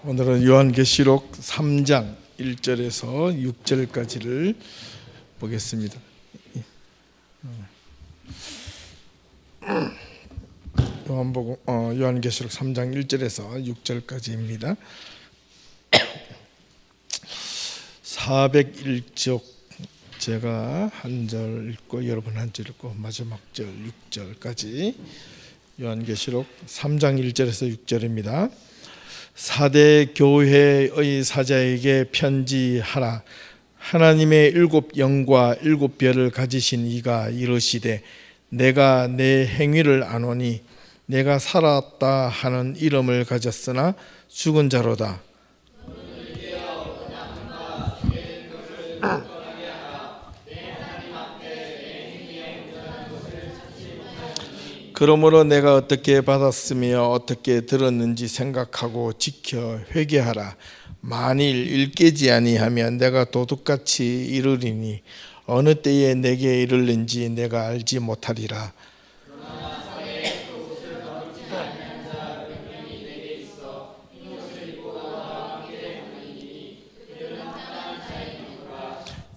오늘은 요한계시록 3장 1절에서 6절까지를 보겠습니다. 요한계시록 3장 1절에서 6절까지입니다. 401쪽 제가 한 절 읽고 여러분 한 절 읽고 마지막 절 6절까지 요한계시록 3장 1절에서 6절입니다. 사대 교회의 사자에게 편지하라. 하나님의 일곱 영과 일곱 별을 가지신 이가 이르시되 내가 내 행위를 아노니 내가 살았다 하는 이름을 가졌으나 죽은 자로다. 그러므로 내가 어떻게 받았으며 어떻게 들었는지 생각하고 지켜 회개하라. 만일 일깨지 아니하면 내가 도둑같이 이르리니 어느 때에 내게 이르는지 내가 알지 못하리라.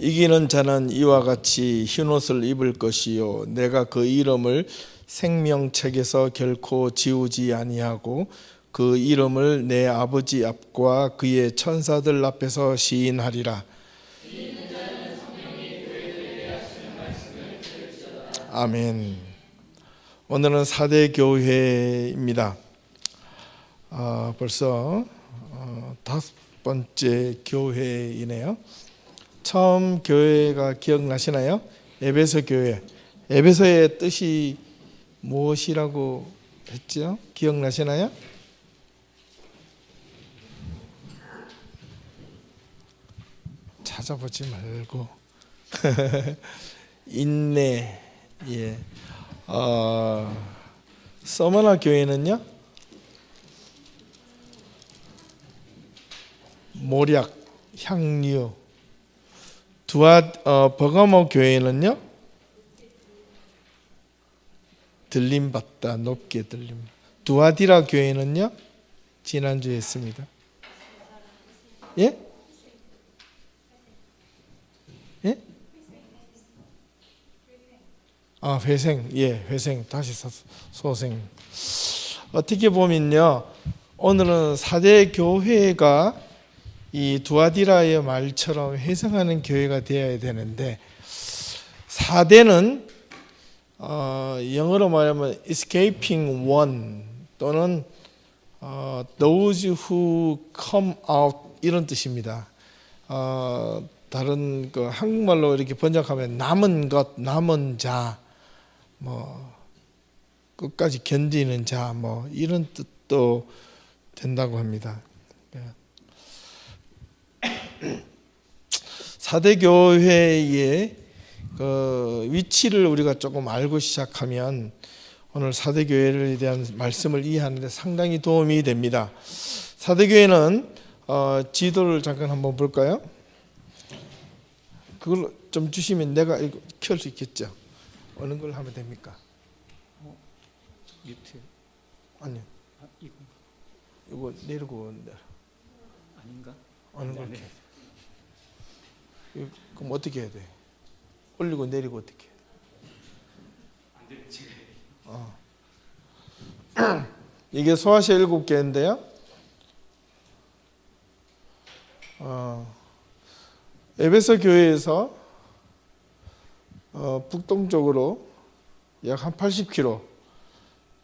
이기는 자는 이와 같이 흰옷을 입을 것이요 내가 그 이름을 생명책에서 결코 지우지 아니하고 그 이름을 내 아버지 앞과 그의 천사들 앞에서 시인하리라. 아멘. 오늘은 사대 교회입니다. 벌써 5번째 교회이네요. 처음 교회가 기억나시나요? 에베소 교회. 에베소의 뜻이 무엇이라고 했죠? 기억나시나요? 찾아보지 말고 인내. 예. 서머나 교회는요? 모략, 향유. 버가모 교회는요? 들림받다, 높게 들림. 두아디라 교회는요? 지난주에 했습니다. 예? 예? 회생. 예, 회생. 다시 소생. 어떻게 보면요, 오늘은 사대 교회가 이 두아디라의 말처럼 회생하는 교회가 되어야 되는데, 사대는 영어로 말하면 escaping one 또는 those who come out 이런 뜻입니다. 다른 그 한국말로 이렇게 번역하면 남은 것, 남은 자, 뭐 끝까지 견디는 자, 뭐 이런 뜻도 된다고 합니다. 사대 교회의 그 위치를 우리가 조금 알고 시작하면 오늘 사대교회에 대한 말씀을 이해하는 데 상당히 도움이 됩니다. 사대교회는 지도를 잠깐 한번 볼까요? 그걸 좀 주시면 내가 이거 켤 수 있겠죠? 어느 걸 하면 됩니까? 뮤트. 아니요. 이거 내리고 아닌가? 어느 걸 그럼 어떻게 해야 돼? 올리고 내리고 어떻게? 이게 소아시아 7개인데요. 에베소 교회에서 북동쪽으로 약 한 80km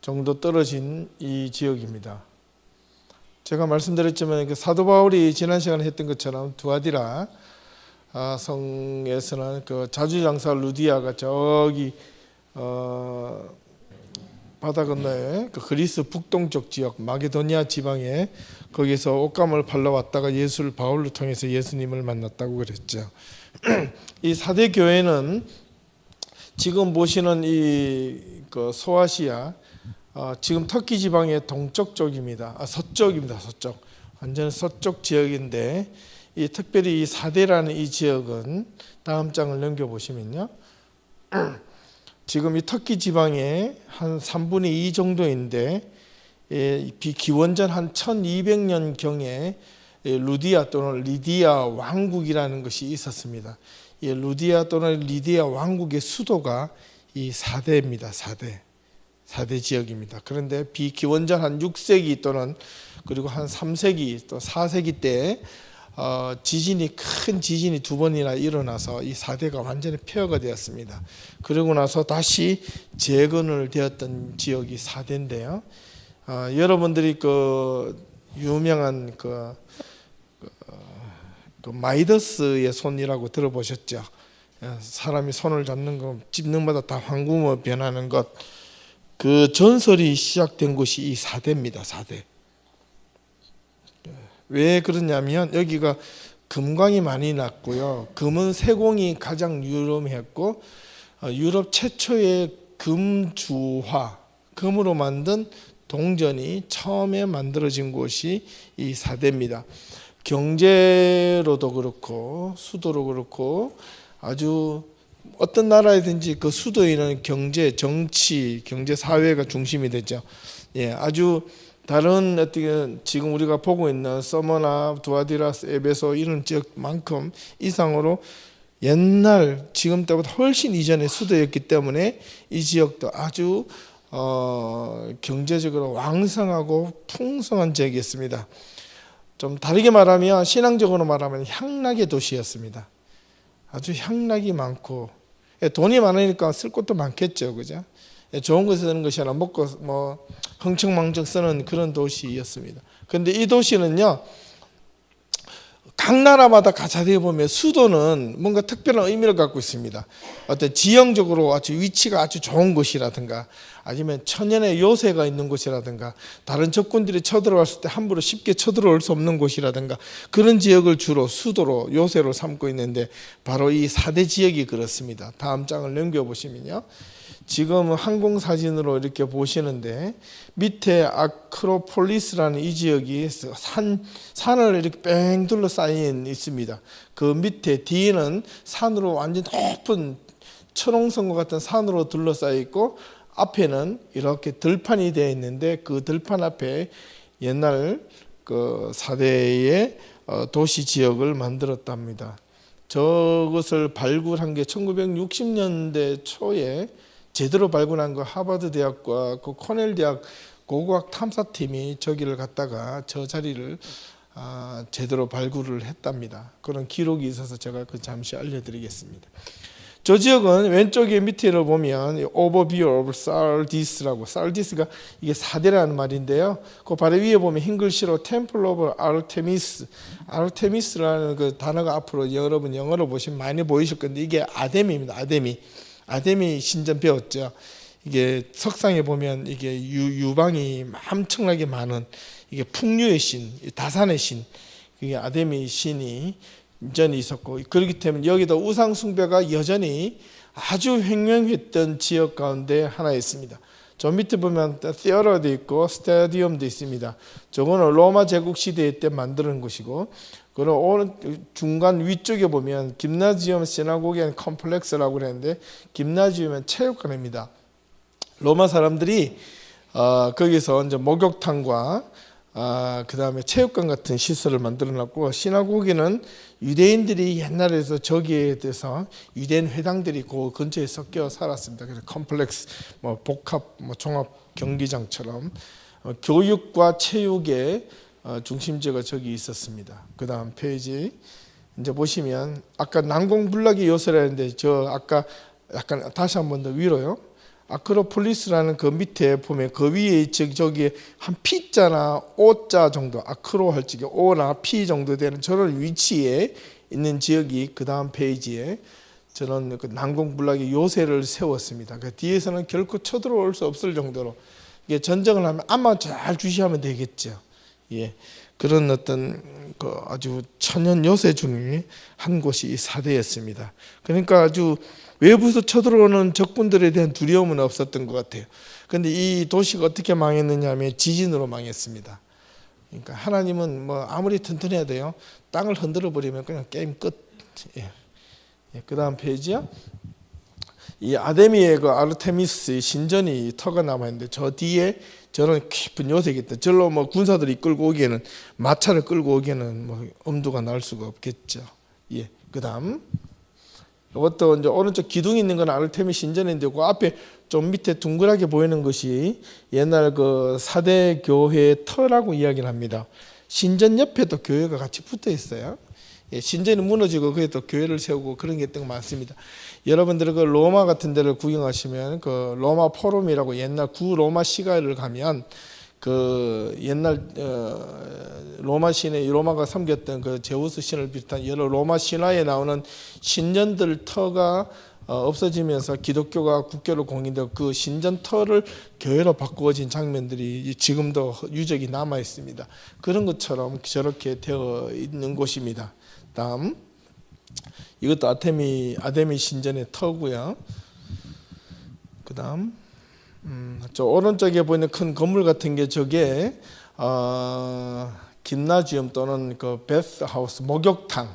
정도 떨어진 이 지역입니다. 제가 말씀드렸지만 그 사도 바울이 지난 시간에 했던 것처럼 두아디라 성에서는 그 자주장사 루디아가 저기 바다 건너에 그 그리스 북동쪽 지역 마게도니아 지방에 거기서 옷감을 팔러 왔다가 예수를 바울을 통해서 예수님을 만났다고 그랬죠. 이 사대 교회는 지금 보시는 이 그 소아시아 지금 터키 지방의 동쪽 쪽입니다. 서쪽입니다. 서쪽. 완전 서쪽 지역인데 이 특별히 이 사대라는 이 지역은 다음 장을 넘겨보시면요. 지금 이 터키 지방의 한 3분의 2 정도인데 기원전 한 1200년 경에 루디아 또는 리디아 왕국이라는 것이 있었습니다. 루디아 또는 리디아 왕국의 수도가 이 사대입니다. 사대 지역입니다. 그런데 기원전 한 6세기 또는 그리고 한 3세기 또 4세기 때 큰 지진이 두 번이나 일어나서 이 사대가 완전히 폐허가 되었습니다. 그러고 나서 다시 재건을 되었던 지역이 사대인데요. 여러분들이 그 유명한 그 마이더스의 손이라고 들어보셨죠? 사람이 손을 잡는 거 찝는 마다 다 황금으로 변하는 것. 그 전설이 시작된 곳이 이 사대입니다. 사대. 왜 그러냐면 여기가 금광이 많이 났고요. 금은 세공이 가장 유명했고 유럽 최초의 금주화, 금으로 만든 동전이 처음에 만들어진 곳이 이 사대입니다. 경제로도 그렇고 수도로 그렇고 아주 어떤 나라에든지 그 수도에 있는 경제, 정치, 경제, 사회가 중심이 되죠. 아주 다른 어떻게 지금 우리가 보고 있는 서머나 두아디라스, 에베소 이런 지역만큼 이상으로 옛날 지금 때보다 훨씬 이전의 수도였기 때문에 이 지역도 아주 경제적으로 왕성하고 풍성한 지역이었습니다. 좀 다르게 말하면 신앙적으로 말하면 향락의 도시였습니다. 아주 향락이 많고 돈이 많으니까 쓸 것도 많겠죠, 그죠? 좋은 거 쓰는 것이 아니라 먹고 뭐 흥청망청 쓰는 그런 도시였습니다. 그런데 이 도시는요, 각 나라마다 자세히 보면 수도는 뭔가 특별한 의미를 갖고 있습니다. 어떤 지형적으로 아주 위치가 아주 좋은 곳이라든가 아니면 천연의 요새가 있는 곳이라든가 다른 적군들이 쳐들어왔을 때 함부로 쉽게 쳐들어올 수 없는 곳이라든가 그런 지역을 주로 수도로 요새로 삼고 있는데 바로 이 사대 지역이 그렇습니다. 다음 장을 넘겨보시면요. 지금 항공사진으로 이렇게 보시는데 밑에 아크로폴리스라는 이 지역이 산을 이렇게 뺑 둘러싸인 있습니다. 그 밑에 뒤에는 산으로 완전 높은 철옹성과 같은 산으로 둘러싸여 있고 앞에는 이렇게 들판이 되어 있는데 그 들판 앞에 옛날 그 사대의 도시 지역을 만들었답니다. 저것을 발굴한 게 1960년대 초에 제대로 발굴한 거 하버드 대학과 그 코넬 대학 고고학 탐사팀이 저기를 갔다가 저 자리를 제대로 발굴을 했답니다. 그런 기록이 있어서 제가 그 잠시 알려드리겠습니다. 저 지역은 왼쪽에 밑에를 보면 Overview of Sardis라고, Sardis가 이게 사대라는 말인데요. 그 바로 위에 보면 흰 글씨로 Temple of Artemis, Artemis라는 그 단어가 앞으로 여러분 영어로 보시면 많이 보이실 건데 이게 아데미입니다. 아데미 신전 배웠죠. 이게 석상에 보면 이게 유방이 엄청나게 많은 이게 풍류의 신, 다산의 신, 그게 아데미 신이 전이 있었고 그렇기 때문에 여기도 우상 숭배가 여전히 아주 횡행했던 지역 가운데 하나였습니다. 저 밑에 보면 티어러도 있고 스타디움도 있습니다. 저거는 로마 제국 시대 때 만드는 곳이고 그리고 중간 위쪽에 보면 김나지움 시나고게 앤 컴플렉스라고 그랬는데 김나지움은 체육관입니다. 로마 사람들이 거기서 이제 목욕탕과 그 다음에 체육관 같은 시설을 만들어놨고 시나고기는 유대인들이 옛날에서 저기에 대해서 유대인 회당들이 그 근처에 섞여 살았습니다. 그래서 컴플렉스, 뭐 복합, 뭐 종합 경기장처럼 교육과 체육의 중심지가 저기 있었습니다. 그 다음 페이지 이제 보시면 아까 난공불락의 요새라 했는데 저 아까 약간 다시 한 번 더 위로요. 아크로폴리스라는 그 밑에 보면 그 위에 저기 한 P자나 O자 정도 아크로 할 적에 O나 P 정도 되는 저런 위치에 있는 지역이 그 다음 페이지에 저는 그 난공불락의 요새를 세웠습니다. 그 뒤에서는 결코 쳐들어올 수 없을 정도로 이게 전쟁을 하면 암만 잘 주시하면 되겠죠. 예, 그런 어떤 그 아주 천연 요새 중에 한 곳이 이 사대였습니다. 그러니까 아주 외부에서 쳐들어오는 적군들에 대한 두려움은 없었던 것 같아요. 그런데 이 도시가 어떻게 망했느냐 하면 지진으로 망했습니다. 그러니까 하나님은 뭐 아무리 튼튼해야 돼요. 땅을 흔들어 버리면 그냥 게임 끝. 예. 그 다음 페이지요. 이 아데미의 그 아르테미스 신전이 터가 남아 있는데 저 뒤에 저런 깊은 요새기 때문에 절로 뭐 군사들이 끌고 오기에는 마차를 끌고 오기에는 뭐 엄두가 날 수가 없겠죠. 예. 그다음 이것도 이제 오른쪽 기둥이 있는 건 아르테미 신전인데 그 앞에 좀 밑에 둥그랗게 보이는 것이 옛날 그 4대 교회의 터라고 이야기를 합니다. 신전 옆에도 교회가 같이 붙어 있어요. 예, 신전이 무너지고 거기에 또 교회를 세우고 그런 게 또 많습니다. 여러분들 그 로마 같은 데를 구경하시면 그 로마 포럼이라고 옛날 구로마 시가를 가면 그 옛날 로마 신의 로마가 섬겼던 그 제우스 신을 비롯한 여러 로마 신화에 나오는 신전들 터가 없어지면서 기독교가 국교를 공인되고 그 신전 터를 교회로 바꾸어진 장면들이 지금도 유적이 남아 있습니다. 그런 것처럼 저렇게 되어 있는 곳입니다. 다음 이것도 아데미 신전의 터고요. 그다음 저 오른쪽에 보이는 큰 건물 같은 게 저게 김나지움 또는 그 베스하우스 목욕탕.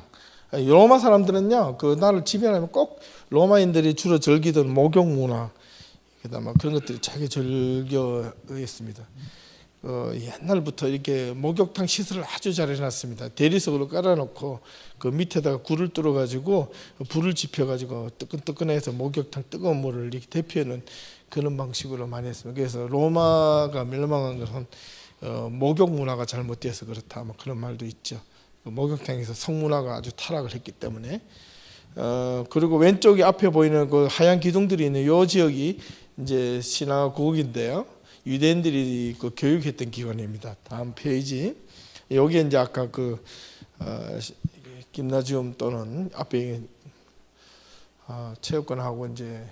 로마 사람들은요 그 나라를 지배하면 꼭 로마인들이 주로 즐기던 목욕 문화, 그다음에 그런 것들이 자기 즐겨했습니다. 옛날부터 이렇게 목욕탕 시설을 아주 잘 해놨습니다. 대리석으로 깔아놓고 그 밑에다가 굴을 뚫어가지고 불을 지펴가지고 뜨끈뜨끈해서 목욕탕 뜨거운 물을 이렇게 대피하는 그런 방식으로 많이 했습니다. 그래서 로마가 멸망한 것은 목욕 문화가 잘못되어서 그렇다, 뭐 그런 말도 있죠. 목욕탕에서 성문화가 아주 타락을 했기 때문에. 그리고 왼쪽에 앞에 보이는 그 하얀 기둥들이 있는 이 지역이 이제 시나고그인데요. 유대인들이 그 교육했던 기관입니다. 다음 페이지. 여기 이제 아까 그 김나지움 또는 앞에 체육관하고 이제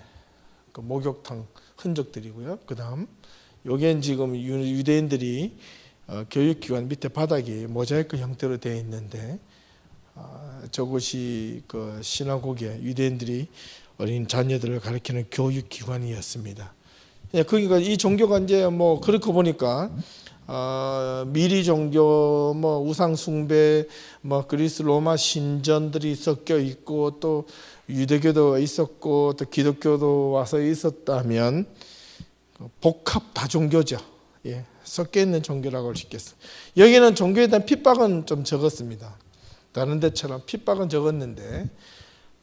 그 목욕탕 흔적들이고요. 그다음 여기엔 지금 유대인들이 교육기관 밑에 바닥이 모자이크 형태로 되어 있는데 저것이 그 시나고게 유대인들이 어린 자녀들을 가르치는 교육기관이었습니다. 그러니까 이 종교가 이제 뭐 그렇게 보니까 미리 종교, 뭐 우상 숭배, 뭐 그리스 로마 신전들이 섞여 있고 또 유대교도 있었고 또 기독교도 와서 있었다면 복합 다종교죠. 예, 섞여 있는 종교라고 할 수 있겠어요. 여기는 종교에 대한 핍박은 좀 적었습니다. 다른 데처럼 핍박은 적었는데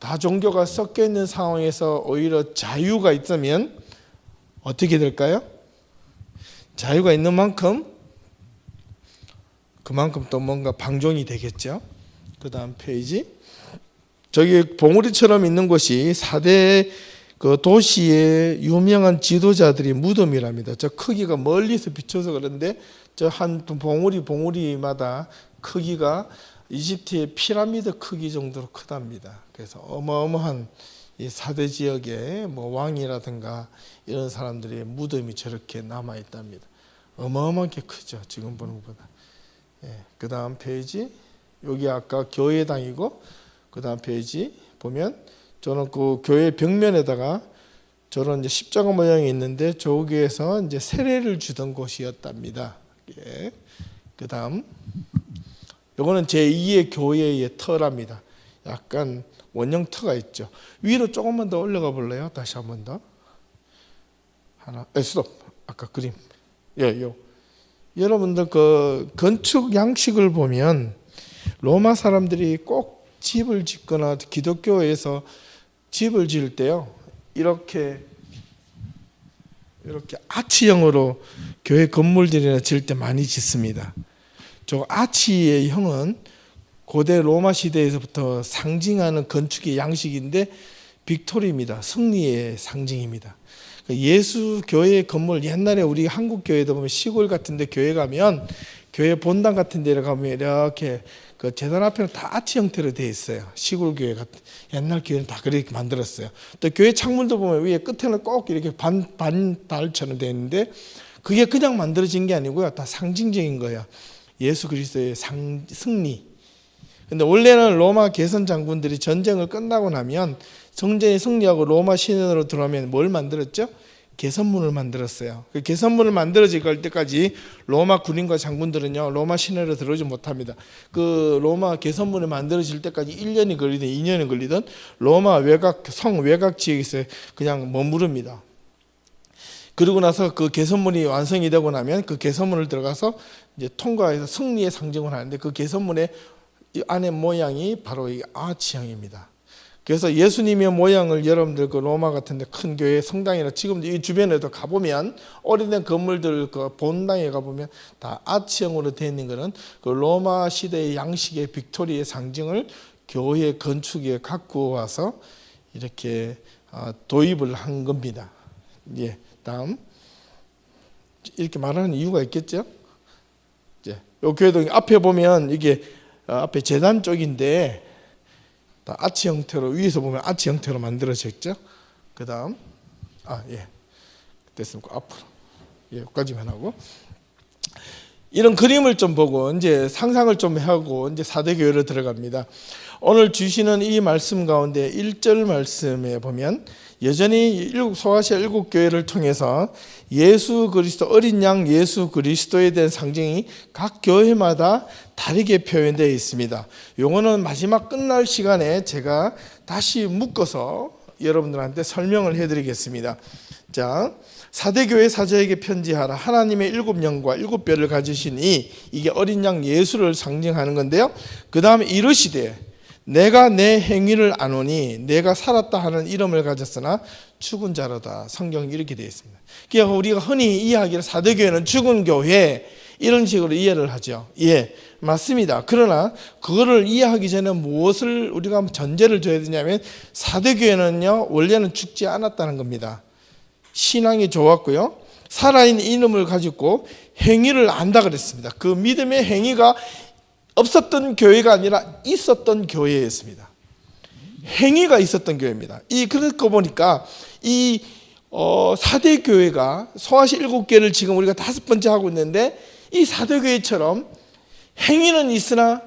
다종교가 섞여 있는 상황에서 오히려 자유가 있으면 어떻게 될까요? 자유가 있는 만큼 그만큼 또 뭔가 방종이 되겠죠. 그 다음 페이지. 저기 봉우리처럼 있는 곳이 4대 그 도시의 유명한 지도자들이 무덤이랍니다. 저 크기가 멀리서 비춰서 그런데 저 한 봉우리마다 크기가 이집트의 피라미드 크기 정도로 크답니다. 그래서 어마어마한 이 4대 지역의 뭐 왕이라든가 이런 사람들의 무덤이 저렇게 남아 있답니다. 어마어마하게 크죠. 지금 보는 것보다. 예, 그 다음 페이지. 여기 아까 교회당이고 그 다음 페이지 보면 저는 그 교회 벽면에다가 저런 이제 십자가 모양이 있는데 저기에서 이제 세례를 주던 곳이었답니다. 예. 그 다음 요거는 제2의 교회의 터랍니다. 약간 원형 터가 있죠. 위로 조금만 더 올라가 볼래요? 다시 한 번 더. 하나, 스톱. 아까 그림. 예, 요. 여러분들 그 건축 양식을 보면 로마 사람들이 꼭 집을 짓거나 기독교에서 집을 지을 때요. 이렇게 아치형으로 교회 건물들이나 지을 때 많이 짓습니다. 저 아치의 형은 고대 로마 시대에서부터 상징하는 건축의 양식인데 빅토리입니다. 승리의 상징입니다. 예수 교회 건물 옛날에 우리 한국 교회도 보면 시골 같은데 교회 가면 교회 본당 같은 데를 가면 이렇게 그 재단 앞에는 다 아치 형태로 되어 있어요. 시골 교회 같은 옛날 교회는 다 그렇게 만들었어요. 또 교회 창문도 보면 위에 끝에는 꼭 이렇게 반달처럼 되어 있는데 그게 그냥 만들어진 게 아니고요. 다 상징적인 거예요. 예수 그리스도의 승리. 근데 원래는 로마 개선 장군들이 전쟁을 끝나고 나면 정전에 승리하고 로마 신전으로 들어오면 뭘 만들었죠? 개선문을 만들었어요. 그 개선문을 만들어질 때까지 로마 군인과 장군들은요 로마 시내로 들어오지 못합니다. 그 로마 개선문이 만들어질 때까지 1년이 걸리든 2년이 걸리든 로마 외곽 성 외곽 지역에서 그냥 머무릅니다. 그러고 나서 그 개선문이 완성이 되고 나면 그 개선문을 들어가서 이제 통과해서 승리의 상징을 하는데 그 개선문의 이 안에 모양이 바로 이 아치형입니다. 그래서 예수님의 모양을 여러분들 그 로마 같은데 큰 교회 성당이나 지금도 이 주변에도 가보면 오래된 건물들 그 본당에 가보면 다 아치형으로 되어 있는 것은 그 로마 시대의 양식의 빅토리의 상징을 교회 건축에 갖고 와서 이렇게 도입을 한 겁니다. 예, 다음 이렇게 말하는 이유가 있겠죠? 이제 요 교회도 앞에 보면 이게 앞에 제단 쪽인데 아치 형태로 위에서 보면 아치 형태로 만들어졌죠. 그 다음 예 됐습니까? 앞으로 여기까지만 하고 이런 그림을 좀 보고 이제 상상을 좀 하고 이제 사대교회로 들어갑니다. 오늘 주시는 이 말씀 가운데 1절 말씀에 보면 여전히 소아시아 7교회를 통해서 예수 그리스도 어린 양 예수 그리스도에 대한 상징이 각 교회마다 다르게 표현되어 있습니다. 요거는 마지막 끝날 시간에 제가 다시 묶어서 여러분들한테 설명을 해드리겠습니다. 자, 사대교회 사자에게 편지하라. 하나님의 7영과 7뼈를 가지시니 이게 어린 양 예수를 상징하는 건데요. 그 다음에 이르시되 내가 내 행위를 아노니 내가 살았다 하는 이름을 가졌으나 죽은 자로다. 성경이 이렇게 되어 있습니다. 그러니까 우리가 흔히 이야기를 사대교회는 죽은 교회 이런 식으로 이해를 하죠. 예, 맞습니다. 그러나 그거를 이해하기 전에 무엇을 우리가 전제를 줘야 되냐면 사대교회는요 원래는 죽지 않았다는 겁니다. 신앙이 좋았고요. 살아있는 이름을 가지고 행위를 안다 그랬습니다. 그 믿음의 행위가 없었던 교회가 아니라 있었던 교회였습니다. 행위가 있었던 교회입니다. 그러고 보니까 이 사대교회가 소아시 7개를 지금 우리가 5번째 하고 있는데 이 사대교회처럼 행위는 있으나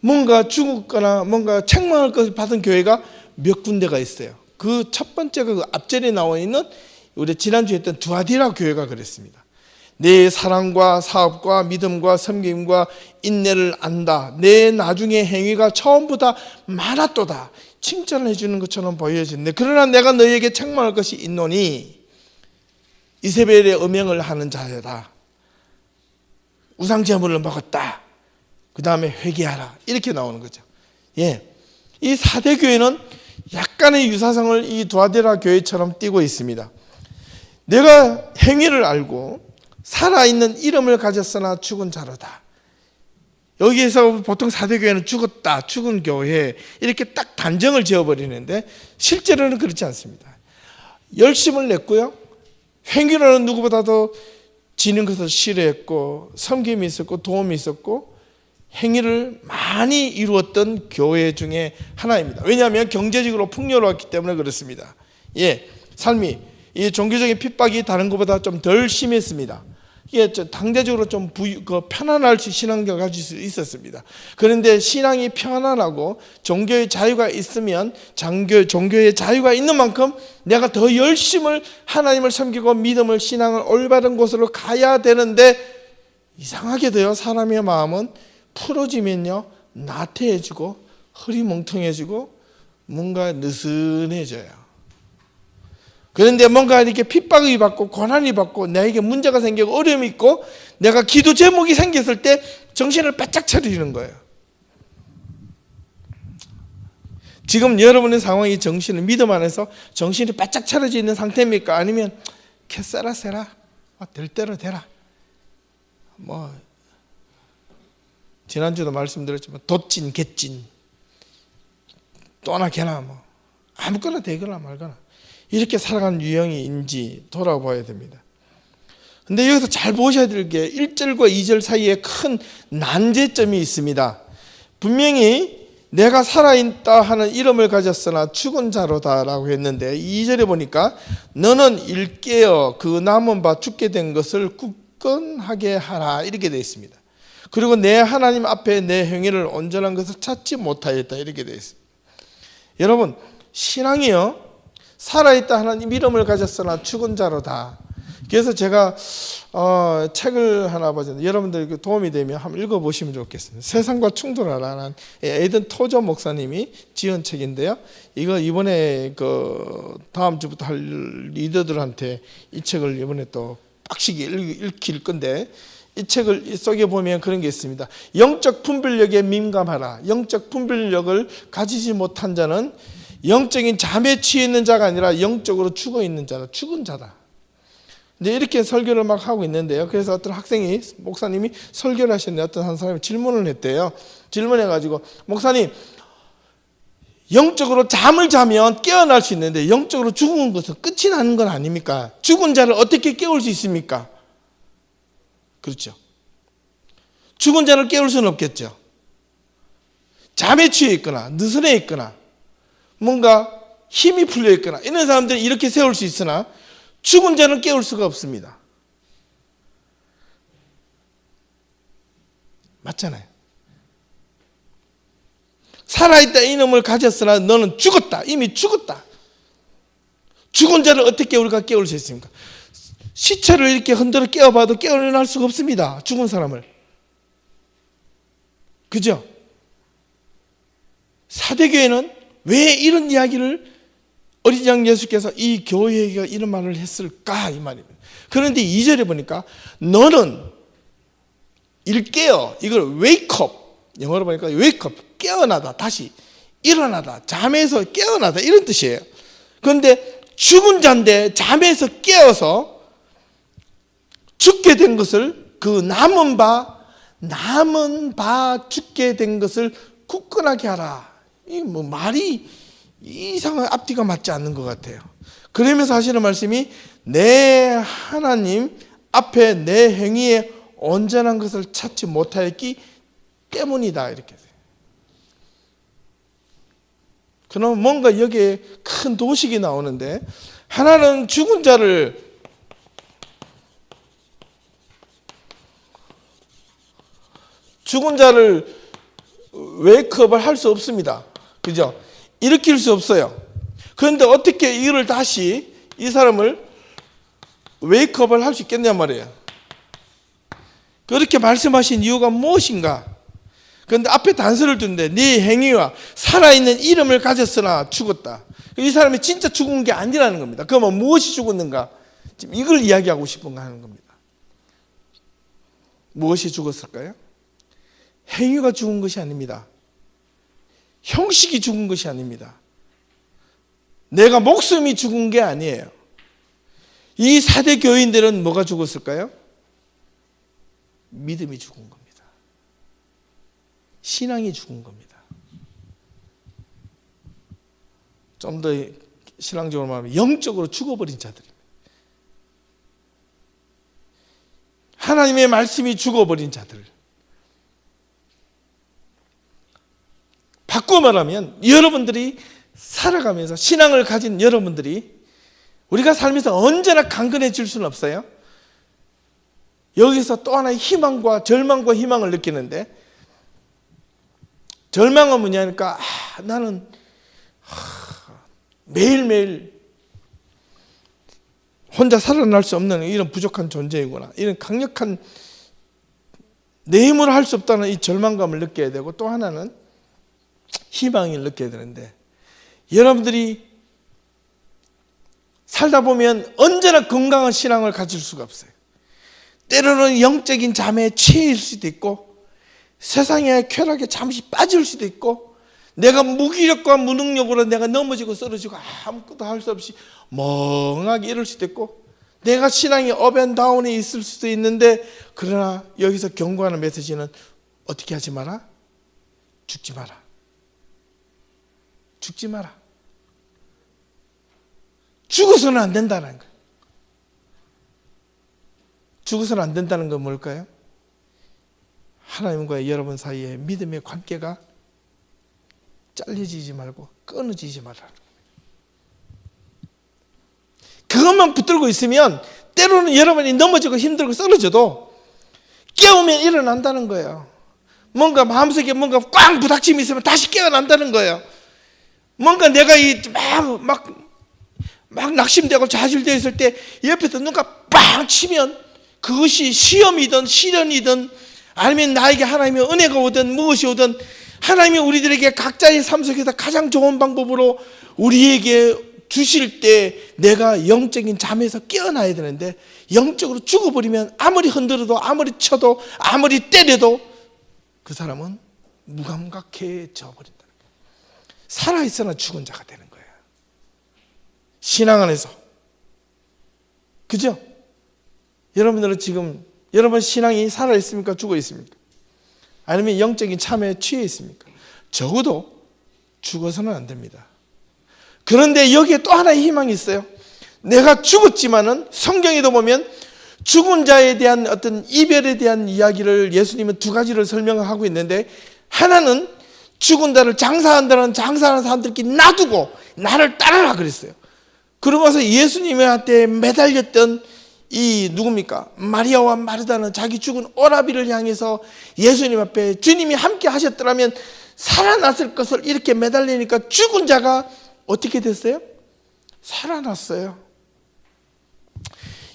뭔가 죽었거나 뭔가 책망할 것을 받은 교회가 몇 군데가 있어요. 그 첫 번째가 그 앞절에 나와 있는 우리 지난주에 했던 두아디라 교회가 그랬습니다. 내 사랑과 사업과 믿음과 섬김과 인내를 안다. 내 나중에 행위가 처음보다 많았도다. 칭찬을 해주는 것처럼 보여지는데 그러나 내가 너희에게 책망할 것이 있노니 이세벨의 음행을 하는 자여다. 우상제물을 먹었다. 그 다음에 회개하라. 이렇게 나오는 거죠. 예, 이 사대교회는 약간의 유사성을 이 두아디라 교회처럼 띠고 있습니다. 내가 행위를 알고 살아있는 이름을 가졌으나 죽은 자로다. 여기에서 보통 사대교회는 죽었다, 죽은 교회 이렇게 딱 단정을 지어버리는데 실제로는 그렇지 않습니다. 열심을 냈고요. 행위로는 누구보다도 지는 것을 싫어했고 섬김이 있었고 도움이 있었고 행위를 많이 이루었던 교회 중에 하나입니다. 왜냐하면 경제적으로 풍요로웠기 때문에 그렇습니다. 예, 삶이 이 종교적인 핍박이 다른 것보다 좀 덜 심했습니다. 이게 당대적으로 좀 편안할 수 신앙을 가질 수 있었습니다. 그런데 신앙이 편안하고 종교의 자유가 있으면 종교의 자유가 있는 만큼 내가 더 열심을 하나님을 섬기고 믿음을 신앙을 올바른 곳으로 가야 되는데 이상하게도요 사람의 마음은 풀어지면요 나태해지고 흐리멍텅해지고 뭔가 느슨해져요. 그런데 뭔가 이렇게 핍박을 받고 고난이 받고 나에게 문제가 생기고 어려움이 있고 내가 기도 제목이 생겼을 때 정신을 바짝 차리는 거예요. 지금 여러분의 상황이 정신을 믿음 안에서 정신이 바짝 차려져 있는 상태입니까? 아니면 캐세라세라 될 대로 되라. 지난주도 말씀드렸지만 돛진 개찐 또나 개나 아무거나 되거나 말거나 이렇게 살아가는 유형인지 돌아봐야 됩니다. 근데 여기서 잘 보셔야 될 게 1절과 2절 사이에 큰 난제점이 있습니다. 분명히 내가 살아있다 하는 이름을 가졌으나 죽은 자로다라고 했는데 2절에 보니까 너는 일깨어 그 남은 바 죽게 된 것을 굳건하게 하라 이렇게 되어 있습니다. 그리고 내 하나님 앞에 내 행위를 온전한 것을 찾지 못하였다 이렇게 되어 있습니다. 여러분 신앙이요 살아있다 하나님 이름을 가졌으나 죽은 자로다. 그래서 제가 책을 하나 봤는데 여러분들 도움이 되면 한번 읽어보시면 좋겠습니다. 세상과 충돌하라는 에이든 토저 목사님이 지은 책인데요. 이거 이번에 다음 주부터 할 리더들한테 이 책을 이번에 또 빡시게 읽힐 건데, 이 책을 속에 보면 그런 게 있습니다. 영적 분별력에 민감하라. 영적 분별력을 가지지 못한 자는 영적인 잠에 취해 있는 자가 아니라 영적으로 죽어 있는 자다. 죽은 자다. 이제 이렇게 설교를 막 하고 있는데요. 그래서 어떤 학생이, 목사님이 설교를 하셨는데 어떤 한 사람이 질문을 했대요. 질문해가지고, 목사님, 영적으로 잠을 자면 깨어날 수 있는데 영적으로 죽은 것은 끝이 나는 건 아닙니까? 죽은 자를 어떻게 깨울 수 있습니까? 그렇죠. 죽은 자를 깨울 수는 없겠죠. 잠에 취해 있거나 느슨해 있거나 뭔가 힘이 풀려 있거나 이런 사람들은 이렇게 세울 수 있으나 죽은 자는 깨울 수가 없습니다. 맞잖아요. 살아있다 이놈을 가졌으나 너는 죽었다. 이미 죽었다. 죽은 자를 어떻게 우리가 깨울 수 있습니까? 시체를 이렇게 흔들어 깨워봐도 깨어날 수가 없습니다. 죽은 사람을. 그죠? 사대교회는 왜 이런 이야기를 어린 양 예수께서 이 교회가 이런 말을 했을까 이 말입니다. 그런데 2절에 보니까 너는 일 깨어, 이걸 wake up, 영어로 보니까 wake up, 깨어나다, 다시 일어나다, 잠에서 깨어나다 이런 뜻이에요. 그런데 죽은 자인데 잠에서 깨어서 죽게 된 것을, 그 남은 바 죽게 된 것을 굳건하게 하라. 이 뭐 말이 이상한 앞뒤가 맞지 않는 것 같아요. 그러면서 하시는 말씀이 내 하나님 앞에 내 행위에 온전한 것을 찾지 못하였기 때문이다 이렇게 돼요. 그럼 뭔가 여기에 큰 도식이 나오는데, 하나는 죽은 자를 웨이크업을 할 수 없습니다. 그죠? 일으킬 수 없어요. 그런데 어떻게 이를 다시 이 사람을 웨이크업을 할 수 있겠냐 말이에요. 그렇게 말씀하신 이유가 무엇인가? 그런데 앞에 단서를 두는데 네 행위와 살아있는 이름을 가졌으나 죽었다. 이 사람이 진짜 죽은 게 아니라는 겁니다. 그러면 무엇이 죽었는가? 지금 이걸 이야기하고 싶은 거 하는 겁니다. 무엇이 죽었을까요? 행위가 죽은 것이 아닙니다. 형식이 죽은 것이 아닙니다. 내가 목숨이 죽은 게 아니에요. 이 사대 교인들은 뭐가 죽었을까요? 믿음이 죽은 겁니다. 신앙이 죽은 겁니다. 좀 더 신앙적으로 말하면 영적으로 죽어버린 자들입니다. 하나님의 말씀이 죽어버린 자들. 바꿔 말하면 여러분들이 살아가면서 신앙을 가진 여러분들이 우리가 살면서 언제나 강건해질 수는 없어요. 여기서 또 하나의 희망과 절망과 희망을 느끼는데, 절망은 뭐냐니까 나는 매일매일 혼자 살아날 수 없는 이런 부족한 존재이구나, 이런 강력한 내 힘으로 할 수 없다는 이 절망감을 느껴야 되고, 또 하나는 희망을 느껴야 되는데, 여러분들이 살다 보면 언제나 건강한 신앙을 가질 수가 없어요. 때로는 영적인 잠에 취할 수도 있고, 세상의 쾌락에 잠시 빠질 수도 있고, 내가 무기력과 무능력으로 내가 넘어지고 쓰러지고 아무것도 할 수 없이 멍하게 이럴 수도 있고, 내가 신앙이 업앤다운에 있을 수도 있는데, 그러나 여기서 경고하는 메시지는 어떻게 하지 마라? 죽지 마라. 죽지 마라. 죽어서는 안 된다는 거예요. 죽어서는 안 된다는 건 뭘까요? 하나님과 여러분 사이에 믿음의 관계가 잘려지지 말고 끊어지지 말라는 거예요. 그것만 붙들고 있으면 때로는 여러분이 넘어지고 힘들고 쓰러져도 깨우면 일어난다는 거예요. 뭔가 마음속에 뭔가 꽝 부닥침이 있으면 다시 깨어난다는 거예요. 뭔가 내가 막 막 낙심되고 좌절되어 있을 때 옆에서 누가 빵 치면 그것이 시험이든 시련이든 아니면 나에게 하나님의 은혜가 오든 무엇이 오든 하나님이 우리들에게 각자의 삶 속에서 가장 좋은 방법으로 우리에게 주실 때 내가 영적인 잠에서 깨어나야 되는데 영적으로 죽어버리면 아무리 흔들어도 아무리 쳐도 아무리 때려도 그 사람은 무감각해져 버린다. 살아있으나 죽은 자가 되는 거예요. 신앙 안에서. 그죠? 여러분들은 지금 여러분 신앙이 살아있습니까? 죽어있습니까? 아니면 영적인 참에 취해 있습니까? 적어도 죽어서는 안 됩니다. 그런데 여기에 또 하나의 희망이 있어요. 내가 죽었지만은 성경에도 보면 죽은 자에 대한 어떤 이별에 대한 이야기를 예수님은 두 가지를 설명하고 있는데 하나는 죽은 자를 장사하는 사람들끼리 놔두고 나를 따라라 그랬어요. 그러고 나서 예수님한테 매달렸던 이 누굽니까? 마리아와 마르다는 자기 죽은 오라비를 향해서 예수님 앞에 주님이 함께 하셨더라면 살아났을 것을 이렇게 매달리니까 죽은 자가 어떻게 됐어요? 살아났어요.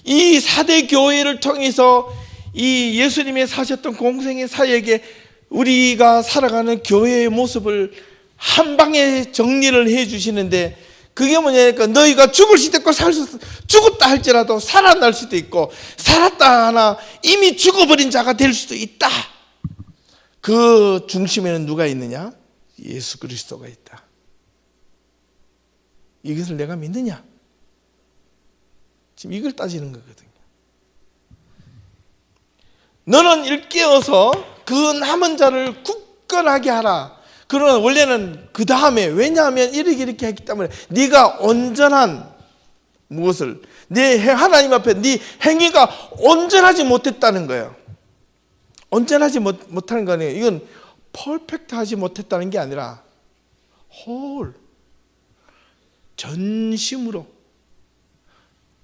이 4대 교회를 통해서 이 예수님이 사셨던 공생의 사역에 우리가 살아가는 교회의 모습을 한 방에 정리를 해 주시는데 그게 뭐냐니까 너희가 죽을 수도 있고 죽었다 할지라도 살아날 수도 있고 살았다 하나 이미 죽어버린 자가 될 수도 있다. 그 중심에는 누가 있느냐? 예수 그리스도가 있다. 이것을 내가 믿느냐? 지금 이걸 따지는 거거든요. 너는 일깨어서 그 남은 자를 굳건하게 하라. 그러나 원래는 그 다음에 왜냐하면 이렇게 했기 때문에 네가 온전한 무엇을 네 하나님 앞에 네 행위가 온전하지 못했다는 거예요. 온전하지 못하는 거 아니에요. 이건 퍼펙트하지 못했다는 게 아니라 홀 전심으로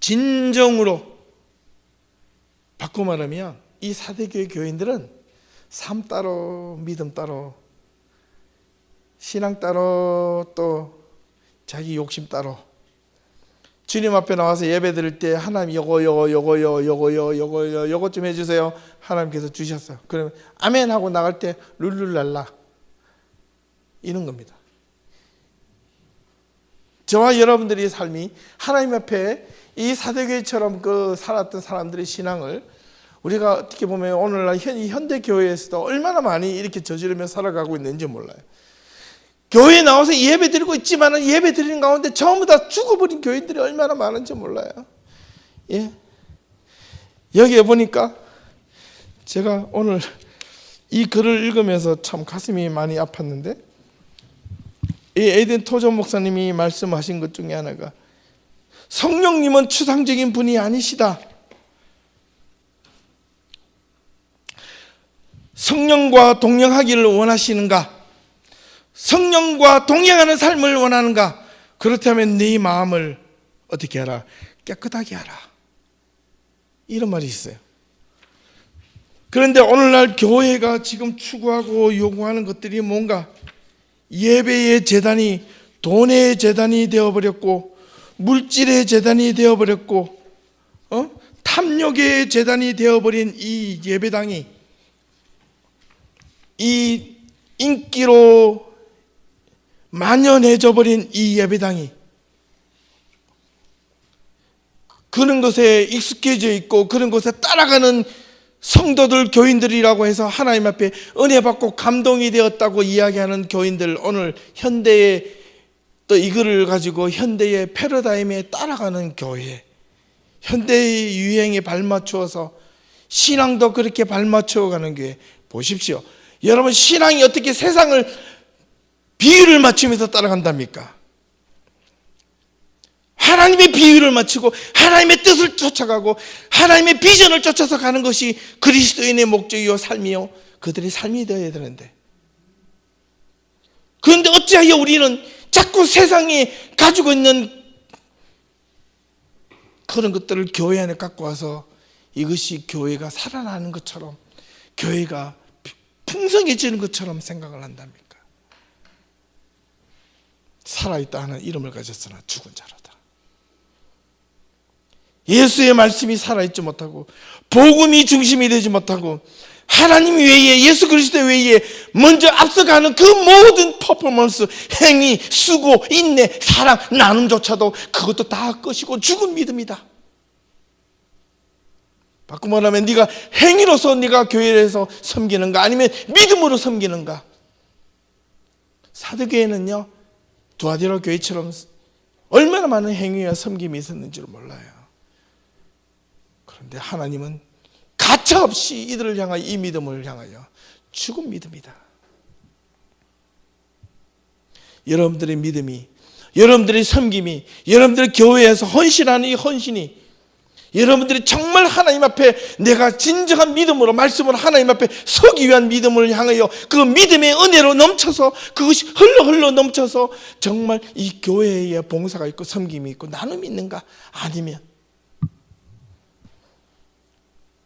진정으로 바꿔 말하면 이 4대교회 교인들은 삶 따로 믿음 따로 신앙 따로 또 자기 욕심 따로 주님 앞에 나와서 예배 드릴 때 하나님 요거 좀 해주세요. 하나님께서 주셨어요. 그러면 아멘 하고 나갈 때 룰룰랄라 이런 겁니다. 저와 여러분들의 삶이 하나님 앞에 이 4대교회처럼 그 살았던 사람들의 신앙을 우리가 어떻게 보면 오늘날 현대교회에서도 얼마나 많이 이렇게 저지르며 살아가고 있는지 몰라요. 교회에 나와서 예배 드리고 있지만 예배 드리는 가운데 전부 다 죽어버린 교인들이 얼마나 많은지 몰라요. 예. 여기에 보니까 제가 오늘 이 글을 읽으면서 참 가슴이 많이 아팠는데 이 에이든 토존 목사님이 말씀하신 것 중에 하나가 성령님은 추상적인 분이 아니시다. 성령과 동행하기를 원하시는가? 성령과 동행하는 삶을 원하는가? 그렇다면 네 마음을 어떻게 하라? 깨끗하게 하라. 이런 말이 있어요. 그런데 오늘날 교회가 지금 추구하고 요구하는 것들이 뭔가 예배의 재단이 돈의 재단이 되어버렸고 물질의 재단이 되어버렸고 탐욕의 재단이 되어버린 이 예배당이 이 인기로 만연해져 버린 이 예배당이 그런 것에 익숙해져 있고 그런 것에 따라가는 성도들 교인들이라고 해서 하나님 앞에 은혜 받고 감동이 되었다고 이야기하는 교인들 오늘 현대에 또 이거를 가지고 현대의 패러다임에 따라가는 교회 현대의 유행에 발맞추어서 신앙도 그렇게 발맞추어가는 교회 보십시오. 여러분 신앙이 어떻게 세상을 비율을 맞추면서 따라간답니까? 하나님의 비율을 맞추고 하나님의 뜻을 쫓아가고 하나님의 비전을 쫓아서 가는 것이 그리스도인의 목적이요 삶이요 그들의 삶이 되어야 되는데 그런데 어찌하여 우리는 자꾸 세상이 가지고 있는 그런 것들을 교회 안에 갖고 와서 이것이 교회가 살아나는 것처럼 교회가 풍성해지는 것처럼 생각을 한답니까? 살아있다 하는 이름을 가졌으나 죽은 자로다. 예수의 말씀이 살아있지 못하고 복음이 중심이 되지 못하고 하나님 외에 예수 그리스도 외에 먼저 앞서가는 그 모든 퍼포먼스, 행위, 수고, 인내, 사랑, 나눔조차도 그것도 다 끝이고 죽은 믿음이다. 바꾸고 말하면 네가 행위로서 네가 교회에서 섬기는가 아니면 믿음으로 섬기는가. 사도교회는요 두아디라 교회처럼 얼마나 많은 행위와 섬김이 있었는지를 몰라요. 그런데 하나님은 가차없이 이들을 향하여 이 믿음을 향하여 죽은 믿음이다. 여러분들의 믿음이, 여러분들의 섬김이, 여러분들의 교회에서 헌신하는 이 헌신이 여러분들이 정말 하나님 앞에 내가 진정한 믿음으로 말씀으로 하나님 앞에 서기 위한 믿음을 향하여 그 믿음의 은혜로 넘쳐서 그것이 흘러 넘쳐서 정말 이 교회에 봉사가 있고 섬김이 있고 나눔이 있는가 아니면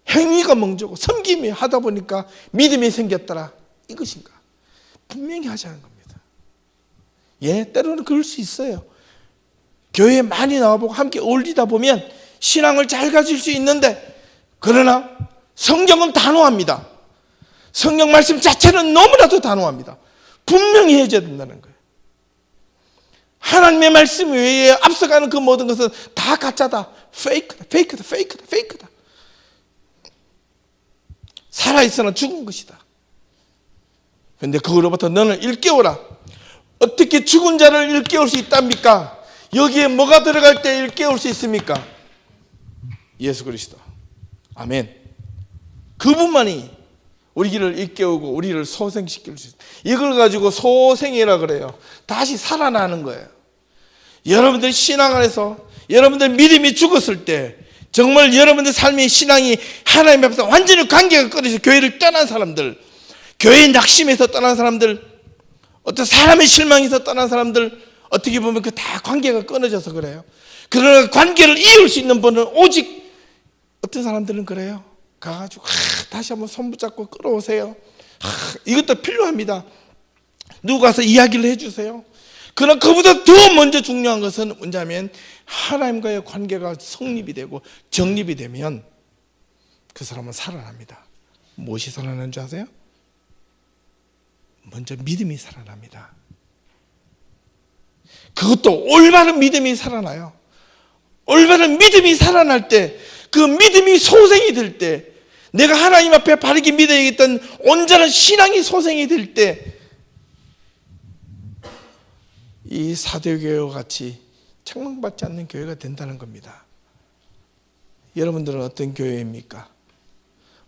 행위가 먼저고 섬김이 하다 보니까 믿음이 생겼더라 이것인가 분명히 하자는 겁니다. 예, 때로는 그럴 수 있어요. 교회에 많이 나와보고 함께 어울리다 보면 신앙을 잘 가질 수 있는데 그러나 성경은 단호합니다. 성경 말씀 자체는 너무나도 단호합니다. 분명히 해줘야 된다는 거예요. 하나님의 말씀 외에 앞서가는 그 모든 것은 다 가짜다. 페이크다. 살아있으나 죽은 것이다. 그런데 그거로부터 너는 일깨워라. 어떻게 죽은 자를 일깨울 수 있답니까? 여기에 뭐가 들어갈 때 일깨울 수 있습니까? 예수 그리스도. 아멘. 그분만이 우리를 일깨우고 우리를 소생시킬 수 있어요. 이걸 가지고 소생이라 그래요. 다시 살아나는 거예요. 여러분들 신앙 안에서 여러분들 믿음이 죽었을 때 정말 여러분들 삶의 신앙이 하나님 앞에서 완전히 관계가 끊어져 교회를 떠난 사람들, 교회의 낙심에서 떠난 사람들, 어떤 사람의 실망에서 떠난 사람들, 어떻게 보면 그 다 관계가 끊어져서 그래요. 그러나 관계를 이을 수 있는 분은 오직 어떤 사람들은 그래요. 가가지고 다시 한번 손 붙잡고 끌어오세요. 이것도 필요합니다. 누구 가서 이야기를 해주세요. 그러나 그보다 더 먼저 중요한 것은 뭐냐면 하나님과의 관계가 성립이 되고 정립이 되면 그 사람은 살아납니다. 무엇이 살아나는 줄 아세요? 먼저 믿음이 살아납니다. 그것도 올바른 믿음이 살아나요. 올바른 믿음이 살아날 때, 그 믿음이 소생이 될 때, 내가 하나님 앞에 바르게 믿어야겠던 온전한 신앙이 소생이 될 때, 이 사도교회와 같이 책망받지 않는 교회가 된다는 겁니다. 여러분들은 어떤 교회입니까?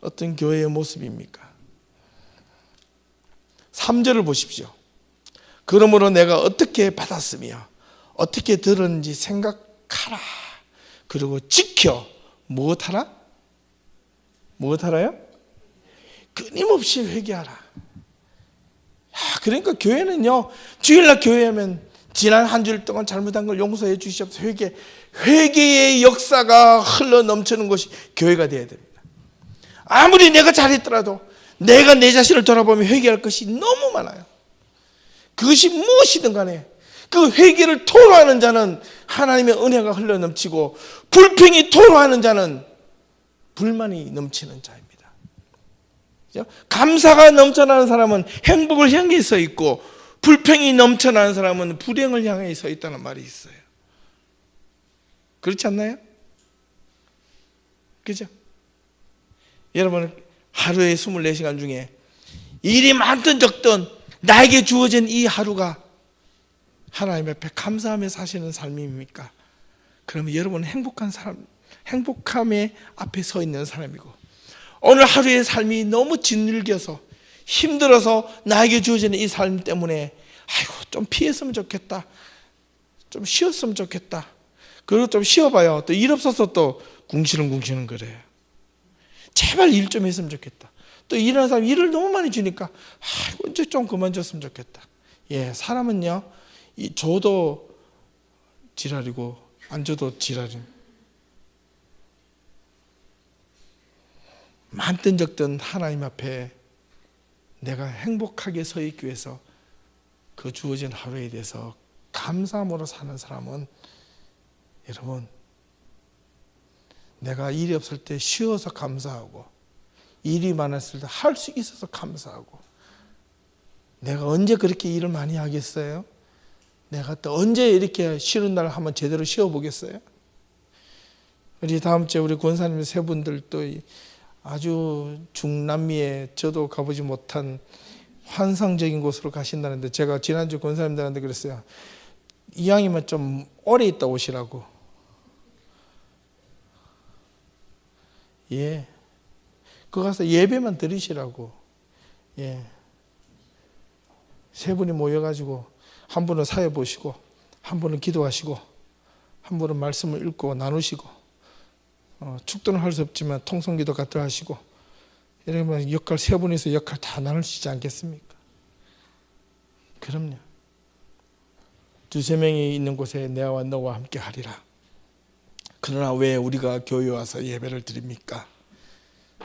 어떤 교회의 모습입니까? 3절을 보십시오. 그러므로 내가 어떻게 받았으며 어떻게 들었는지 생각하라. 그리고 지켜. 무엇하라? 무엇하라요? 끊임없이 회개하라. 그러니까 교회는요, 주일날 교회하면 지난 한 주일 동안 잘못한 걸 용서해 주시옵소서. 회개의 역사가 흘러 넘치는 것이 교회가 되어야 됩니다. 아무리 내가 잘했더라도 내가 내 자신을 돌아보면 회개할 것이 너무 많아요. 그것이 무엇이든 간에 그 회개를 토로하는 자는 하나님의 은혜가 흘러 넘치고, 불평이 토로하는 자는 불만이 넘치는 자입니다. 감사가 넘쳐나는 사람은 행복을 향해 서 있고, 불평이 넘쳐나는 사람은 불행을 향해 서 있다는 말이 있어요. 그렇지 않나요? 그죠? 여러분, 하루에 24시간 중에 일이 많든 적든 나에게 주어진 이 하루가 하나님 앞에 감사하며 사시는 삶입니까? 그러면 여러분은 행복한 사람, 행복함의 앞에 서 있는 사람이고, 오늘 하루의 삶이 너무 짓눌겨서 힘들어서 나에게 주어지는 이 삶 때문에 아이고 좀 피했으면 좋겠다, 좀 쉬었으면 좋겠다, 그리고 좀 쉬어봐요, 또 일 없어서 또 궁시렁궁시렁 그래요. 제발 일 좀 했으면 좋겠다. 또 일하는 사람 일을 너무 많이 주니까 아이고 이제 좀 그만 줬으면 좋겠다. 예, 사람은요, 이 줘도 지랄이고 안 줘도 지랄입니다. 많든 적든 하나님 앞에 내가 행복하게 서 있기 위해서 그 주어진 하루에 대해서 감사함으로 사는 사람은, 여러분, 내가 일이 없을 때 쉬어서 감사하고, 일이 많았을 때 할 수 있어서 감사하고, 내가 언제 그렇게 일을 많이 하겠어요? 내가 또 언제 이렇게 쉬는 날 한번 제대로 쉬어보겠어요? 우리 다음 주에 우리 권사님 세 분들 또 아주 중남미에 저도 가보지 못한 환상적인 곳으로 가신다는데, 제가 지난주 권사님들한테 그랬어요. 이왕이면 좀 오래 있다 오시라고. 예. 그 가서 예배만 드리시라고. 예. 세 분이 모여가지고 한 분은 사회 보시고, 한 분은 기도하시고, 한 분은 말씀을 읽고 나누시고, 축도는 할 수 없지만 통성기도 같이 하시고, 이러면 역할 세 분이서 역할 다 나눌 수 있지 않겠습니까? 그럼요. 두세 명이 있는 곳에 내와 너와 함께 하리라. 그러나 왜 우리가 교회에 와서 예배를 드립니까?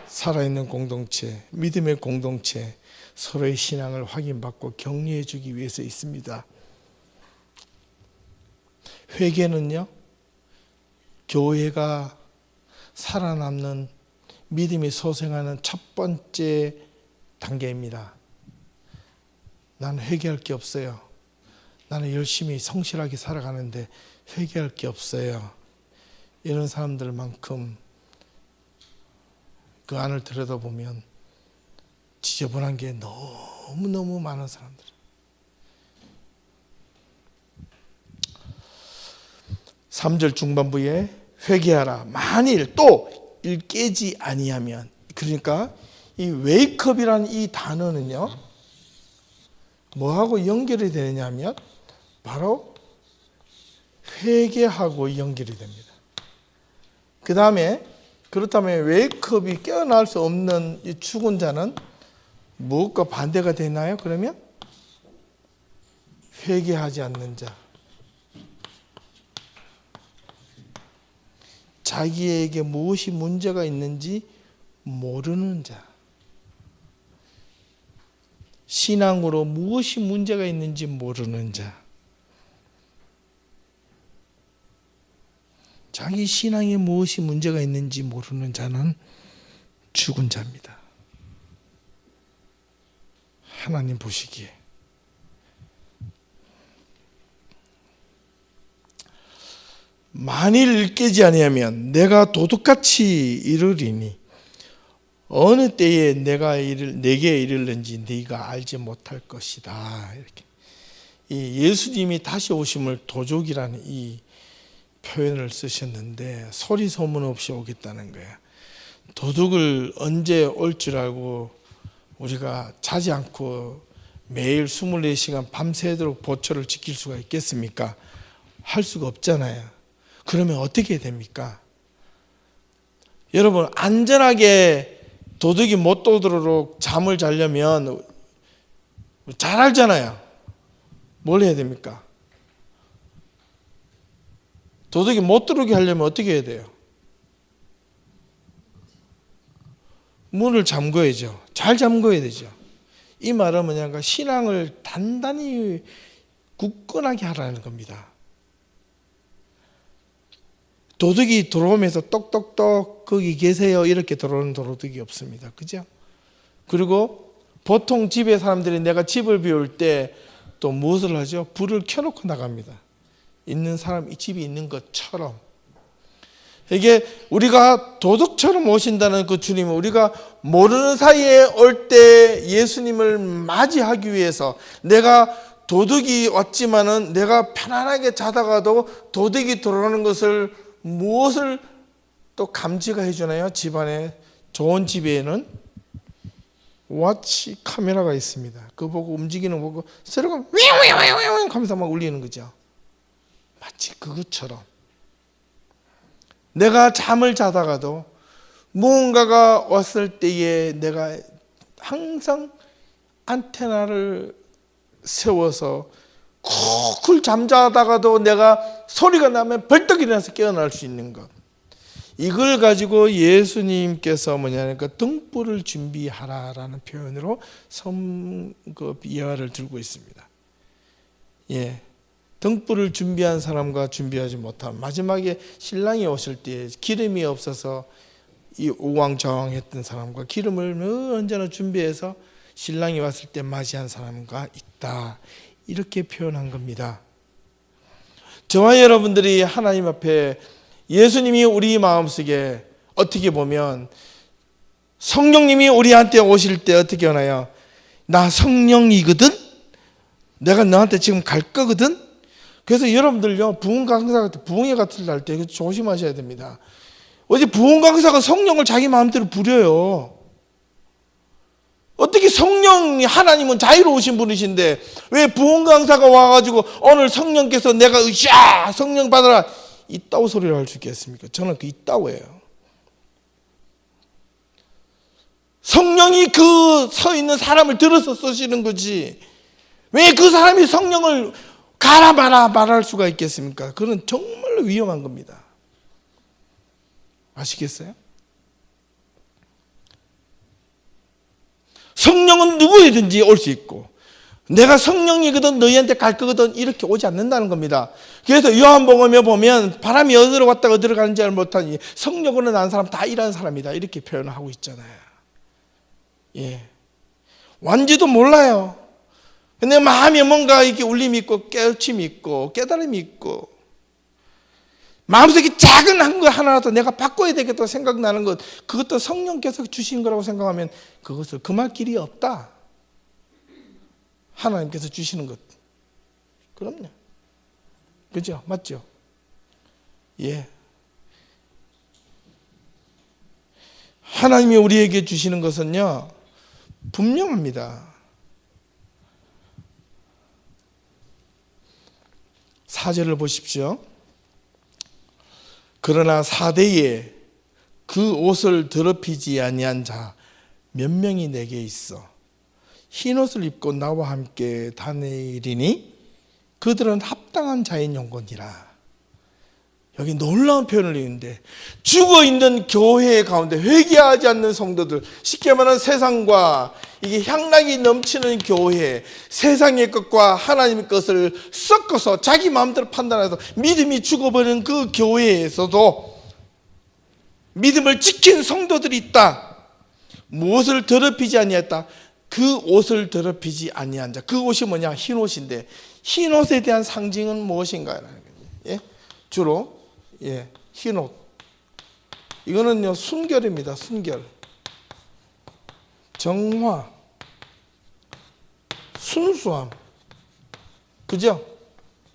살아있는 공동체, 믿음의 공동체, 서로의 신앙을 확인받고 격려해 주기 위해서 있습니다. 회개는요, 교회가 살아남는, 믿음이 소생하는 첫 번째 단계입니다. 나는 회개할 게 없어요. 나는 열심히 성실하게 살아가는데 회개할 게 없어요. 이런 사람들만큼 그 안을 들여다보면 지저분한 게 너무너무 많은 사람들. 3절 중반부에 회개하라. 만일 또 일 깨지 아니하면, 그러니까 이 웨이크업이라는 이 단어는요, 뭐하고 연결이 되느냐면 바로 회개하고 연결이 됩니다. 그 다음에 그렇다면 웨이크업이 깨어날 수 없는 이 죽은 자는 무엇과 반대가 되나요? 그러면 회개하지 않는 자, 자기에게 무엇이 문제가 있는지 모르는 자, 신앙으로 무엇이 문제가 있는지 모르는 자, 자기 신앙에 무엇이 문제가 있는지 모르는 자는 죽은 자입니다. 하나님 보시기에. 만일 깨지 아니하면 내가 도둑같이 이르리니 어느 때에 내게 이르는지 네가 알지 못할 것이다. 이렇게 이 예수님이 다시 오심을 도둑이라는 이 표현을 쓰셨는데, 소리 소문 없이 오겠다는 거예요. 도둑을 언제 올 줄 알고 우리가 자지 않고 매일 24시간 밤새도록 보초를 지킬 수가 있겠습니까? 할 수가 없잖아요. 그러면 어떻게 됩니까? 여러분, 안전하게 도둑이 못 들어오도록 잠을 자려면 잘 알잖아요. 뭘 해야 됩니까? 도둑이 못 들어오게 하려면 어떻게 해야 돼요? 문을 잠궈야죠. 잘 잠궈야 되죠. 이 말은 뭐냐면 신앙을 단단히 굳건하게 하라는 겁니다. 도둑이 들어오면서 똑똑똑 거기 계세요 이렇게 들어오는 도둑이 없습니다. 그죠? 그리고 보통 집에 사람들이 내가 집을 비울 때 또 무엇을 하죠? 불을 켜놓고 나갑니다. 있는 사람, 이 집이 있는 것처럼. 이게 우리가 도둑처럼 오신다는 그 주님은 우리가 모르는 사이에 올 때 예수님을 맞이하기 위해서, 내가 도둑이 왔지만은 내가 편안하게 자다가도 도둑이 들어오는 것을 무엇을 또 감지가 해주나요? 집안에, 좋은 집에는 와치 카메라가 있습니다. 그거 보고 움직이는 거 보고 소리가 윙윙윙윙 하면서 막 울리는 거죠. 마치 그것처럼 내가 잠을 자다가도 무언가가 왔을 때에 내가 항상 안테나를 세워서 쿨쿨 잠자다가도 내가 소리가 나면 벌떡 일어나서 깨어날 수 있는 것, 이걸 가지고 예수님께서 뭐냐니까 등불을 준비하라라는 표현으로 그 예화를 들고 있습니다. 예, 등불을 준비한 사람과 준비하지 못한, 마지막에 신랑이 오실 때 기름이 없어서 이 우왕좌왕했던 사람과 기름을 언제나 준비해서 신랑이 왔을 때 맞이한 사람과 있다, 이렇게 표현한 겁니다. 저와 여러분들이 하나님 앞에, 예수님이 우리 마음속에 어떻게 보면 성령님이 우리한테 오실 때 어떻게 하나요? 나 성령이거든? 내가 너한테 지금 갈 거거든? 그래서 여러분들요, 부흥 강사, 부흥회 같은 날 때 조심하셔야 됩니다. 어제 부흥 강사가 성령을 자기 마음대로 부려요. 어떻게 성령이, 하나님은 자유로우신 분이신데 왜 부흥 강사가 와가지고 오늘 성령께서 내가 으쌰 성령 받아라 이따오 소리를 할 수 있겠습니까? 저는 그 이따오예요. 성령이 그 서 있는 사람을 들어서 쓰시는 거지 왜 그 사람이 성령을 가라 마라 말할 수가 있겠습니까? 그건 정말로 위험한 겁니다. 아시겠어요? 성령은 누구이든지 올 수 있고 내가 성령이거든 너희한테 갈 거거든 이렇게 오지 않는다는 겁니다. 그래서 요한복음에 보면 바람이 어디로 왔다가 어디로 가는지 알 못하니 성령으로 난 사람 다 일하는 사람이다 이렇게 표현을 하고 있잖아요. 예, 완지도 몰라요. 근데 마음에 뭔가 이렇게 울림이 있고 깨우침이 있고 깨달음이 있고 마음속에 작은 한 거 하나라도 내가 바꿔야 되겠다 생각나는 것, 그것도 성령께서 주신 거라고 생각하면 그것을 금할 길이 없다. 하나님께서 주시는 것. 그럼요. 그죠? 맞죠? 예. 하나님이 우리에게 주시는 것은요, 분명합니다. 4절을 보십시오. 그러나 사대에 그 옷을 더럽히지 아니한 자 몇 명이 내게 있어 흰옷을 입고 나와 함께 다니리니 그들은 합당한 자인 영혼이라. 여기 놀라운 표현을 했는데 죽어있는 교회 가운데 회개하지 않는 성도들, 쉽게 말하면 세상과 이게 향락이 넘치는 교회, 세상의 것과 하나님의 것을 섞어서 자기 마음대로 판단해서 믿음이 죽어버리는 그 교회에서도 믿음을 지킨 성도들이 있다. 무엇을 더럽히지 아니했다? 그 옷을 더럽히지 아니한 자. 그 옷이 뭐냐? 흰 옷인데 흰 옷에 대한 상징은 무엇인가요? 예? 주로 예, 흰 옷. 이거는요 순결입니다. 순결, 정화, 순수함, 그죠?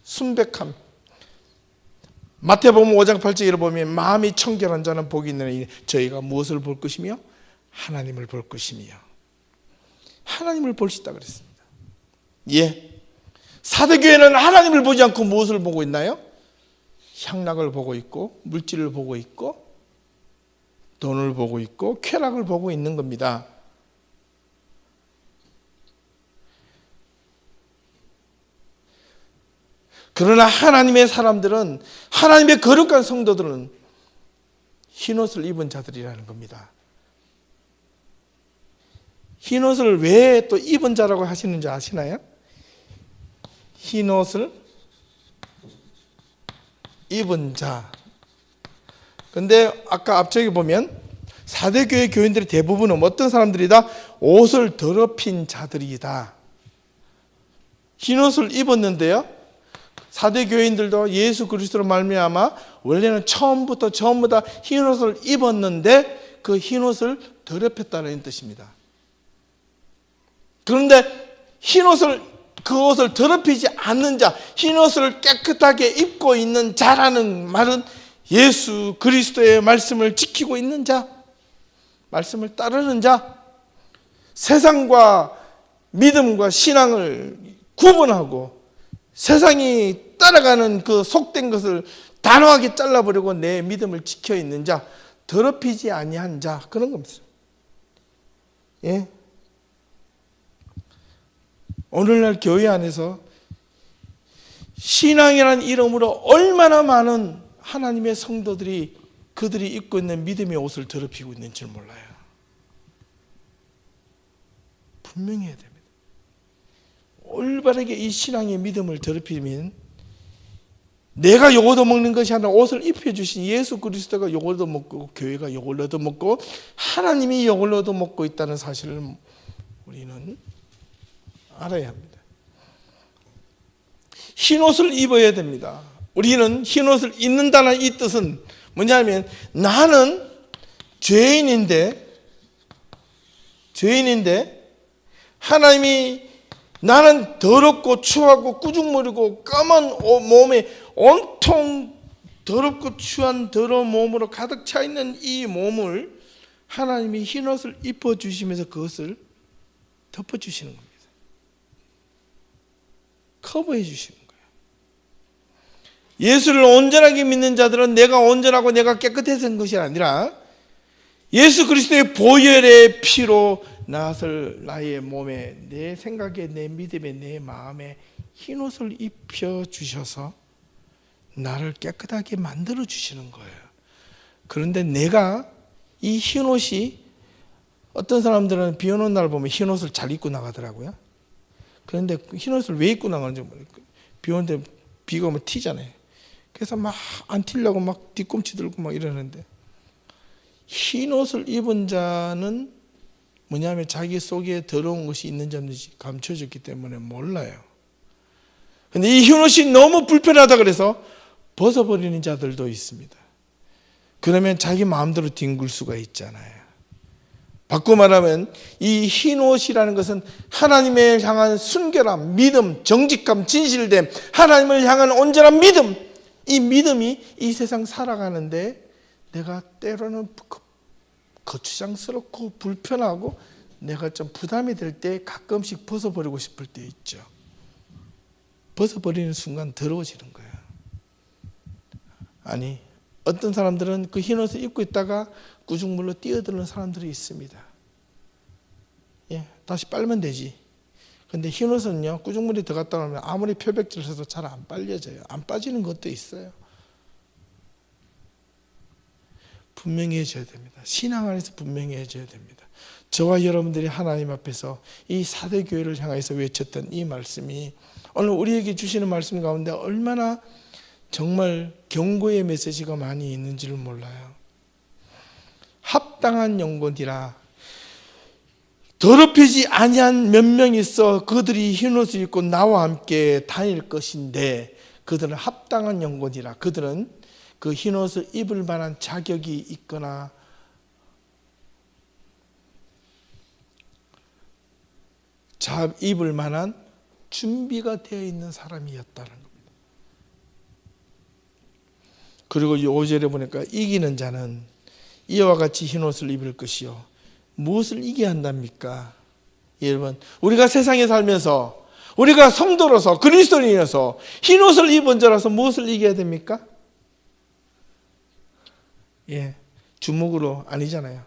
순백함. 마태복음 5장 8절을 보면 마음이 청결한 자는 복이 있느니 저희가 무엇을 볼 것이며 하나님을 볼 것이며 하나님을 볼 수 있다 그랬습니다. 예, 사대교회는 하나님을 보지 않고 무엇을 보고 있나요? 향락을 보고 있고 물질을 보고 있고 돈을 보고 있고 쾌락을 보고 있는 겁니다. 그러나 하나님의 사람들은, 하나님의 거룩한 성도들은 흰옷을 입은 자들이라는 겁니다. 흰옷을 왜 또 입은 자라고 하시는지 아시나요? 흰옷을 입은 자. 근데 아까 앞쪽에 보면 사대교회 교인들의 대부분은 어떤 사람들이다? 옷을 더럽힌 자들이다. 흰옷을 입었는데요, 사대교인들도 예수 그리스도로 말미암아 원래는 처음부터 전부 다 흰옷을 입었는데 그 흰옷을 더럽혔다는 뜻입니다. 그런데 그 옷을 더럽히지 않는 자, 흰옷을 깨끗하게 입고 있는 자라는 말은 예수 그리스도의 말씀을 지키고 있는 자, 말씀을 따르는 자, 세상과 믿음과 신앙을 구분하고 세상이 따라가는 그 속된 것을 단호하게 잘라버리고 내 믿음을 지켜 있는 자, 더럽히지 아니한 자, 그런 겁니다. 예. 오늘날 교회 안에서 신앙이라는 이름으로 얼마나 많은 하나님의 성도들이 그들이 입고 있는 믿음의 옷을 더럽히고 있는 줄 몰라요. 분명히 해야 됩니다. 올바르게 이 신앙의 믿음을 더럽히면 내가 요걸 얻어먹는 것이 아니라 옷을 입혀주신 예수 그리스도가 요걸 얻어먹고 교회가 요걸 얻어먹고 하나님이 요걸 얻어먹고 있다는 사실을 우리는 알아야 합니다. 흰옷을 입어야 됩니다. 우리는 흰옷을 입는다는 이 뜻은 뭐냐면 나는 죄인인데 하나님이 나는 더럽고 추하고 꾸중물이고 까만 몸에 온통 더럽고 추한 더러운 몸으로 가득 차 있는 이 몸을 하나님이 흰옷을 입혀주시면서 그것을 덮어주시는 겁니다. 커버해 주시는 거예요. 예수를 온전하게 믿는 자들은 내가 온전하고 내가 깨끗해진 것이 아니라 예수 그리스도의 보혈의 피로 나의 몸에 내 생각에 내 믿음에 내 마음에 흰옷을 입혀주셔서 나를 깨끗하게 만들어 주시는 거예요. 그런데 내가 이 흰옷이 어떤 사람들은 비 오는 날 보면 흰옷을 잘 입고 나가더라고요. 그런데 흰옷을 왜 입고 나가는지 모르겠어요. 비 오는데 비가 오면 튀잖아요. 그래서 막 안 튀려고 막 뒤꿈치 들고 막 이러는데 흰옷을 입은 자는 뭐냐면 자기 속에 더러운 것이 있는지 없는지 감춰졌기 때문에 몰라요. 그런데 이 흰옷이 너무 불편하다 그래서 벗어버리는 자들도 있습니다. 그러면 자기 마음대로 뒹굴 수가 있잖아요. 바꿔 말하면 이 흰옷이라는 것은 하나님을 향한 순결함, 믿음, 정직함, 진실됨, 하나님을 향한 온전한 믿음, 이 믿음이 이 세상 살아가는데 내가 때로는 거추장스럽고 불편하고 내가 좀 부담이 될 때 가끔씩 벗어버리고 싶을 때 있죠. 벗어버리는 순간 더러워지는 거예요. 아니, 어떤 사람들은 그 흰옷을 입고 있다가 구중물로 뛰어드는 사람들이 있습니다. 예, 다시 빨면 되지. 근데 흰옷은요, 구중물이 들어갔다 오면 아무리 표백질을 해도 잘 안 빨려져요. 안 빠지는 것도 있어요. 분명히 해줘야 됩니다. 신앙 안에서 분명히 해줘야 됩니다. 저와 여러분들이 하나님 앞에서 이 사대 교회를 향해서 외쳤던 이 말씀이 오늘 우리에게 주시는 말씀 가운데 얼마나 정말 경고의 메시지가 많이 있는지를 몰라요. 합당한 영혼이라 더럽히지 아니한 몇 명 있어 그들이 흰옷을 입고 나와 함께 다닐 것인데 그들은 합당한 영혼이라 그들은 그 흰옷을 입을 만한 자격이 있거나 입을 만한 준비가 되어 있는 사람이었다는 겁니다. 그리고 5절에 보니까 이기는 자는 이와 같이 흰옷을 입을 것이요. 무엇을 이겨야 한답니까? 여러분, 우리가 세상에 살면서 우리가 성도로서 그리스도인이어서 흰옷을 입은 자라서 무엇을 이겨야 됩니까? 예, 주먹으로 아니잖아요.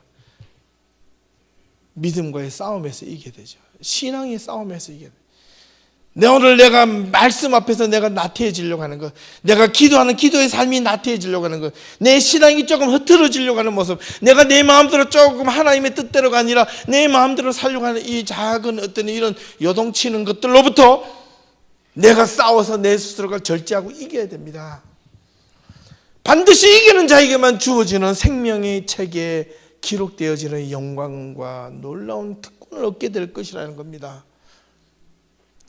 믿음과의 싸움에서 이기게 되죠. 신앙의 싸움에서 이기게 돼요. 내가 말씀 앞에서 내가 나태해지려고 하는 것, 내가 기도하는 기도의 삶이 나태해지려고 하는 것, 내 신앙이 조금 흐트러지려고 하는 모습, 내가 내 마음대로 조금 하나님의 뜻대로가 아니라 내 마음대로 살려고 하는 이 작은 어떤 이런 요동치는 것들로부터 내가 싸워서 내 스스로가 절제하고 이겨야 됩니다. 반드시 이기는 자에게만 주어지는 생명의 책에 기록되어지는 영광과 놀라운 특권을 얻게 될 것이라는 겁니다.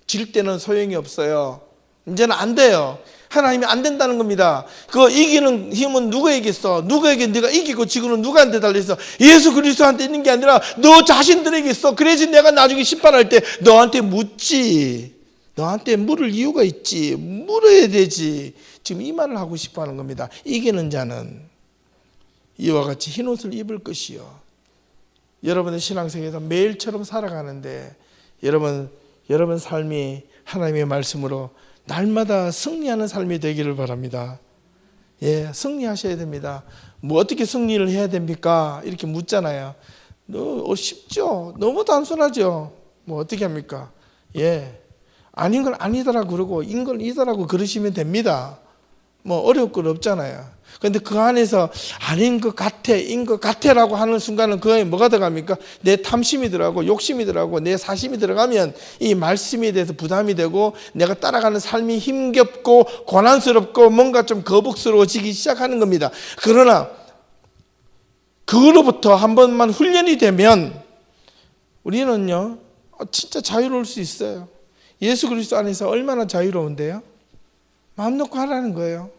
질 때는 소용이 없어요. 이제는 안 돼요. 하나님이 안 된다는 겁니다. 그 이기는 힘은 누구에게 있어? 누구에게 네가 이기고 지금은 누구한테 달려있어? 예수 그리스도한테 있는 게 아니라 너 자신들에게 있어. 그래야지 내가 나중에 심판할 때 너한테 묻지. 너한테 물을 이유가 있지. 물어야 되지. 지금 이 말을 하고 싶어 하는 겁니다. 이기는 자는 이와 같이 흰옷을 입을 것이요. 여러분의 신앙생에서 매일처럼 살아가는데 여러분 삶이 하나님의 말씀으로 날마다 승리하는 삶이 되기를 바랍니다. 예, 승리하셔야 됩니다. 뭐 어떻게 승리를 해야 됩니까? 이렇게 묻잖아요. 쉽죠? 너무 단순하죠? 뭐 어떻게 합니까? 예, 아닌 건 아니더라 그러고 인 건 이더라고 그러시면 됩니다. 뭐 어려울 건 없잖아요. 근데 그 안에서 아닌 것 같아, 인 것 같아라고 하는 순간은 그 안에 뭐가 들어갑니까? 내 탐심이 들어가고 욕심이 들어가고 내 사심이 들어가면 이 말씀에 대해서 부담이 되고 내가 따라가는 삶이 힘겹고 고난스럽고 뭔가 좀 거북스러워지기 시작하는 겁니다. 그러나 그로부터 한 번만 훈련이 되면 우리는요 진짜 자유로울 수 있어요. 예수 그리스도 안에서 얼마나 자유로운데요? 마음 놓고 하라는 거예요.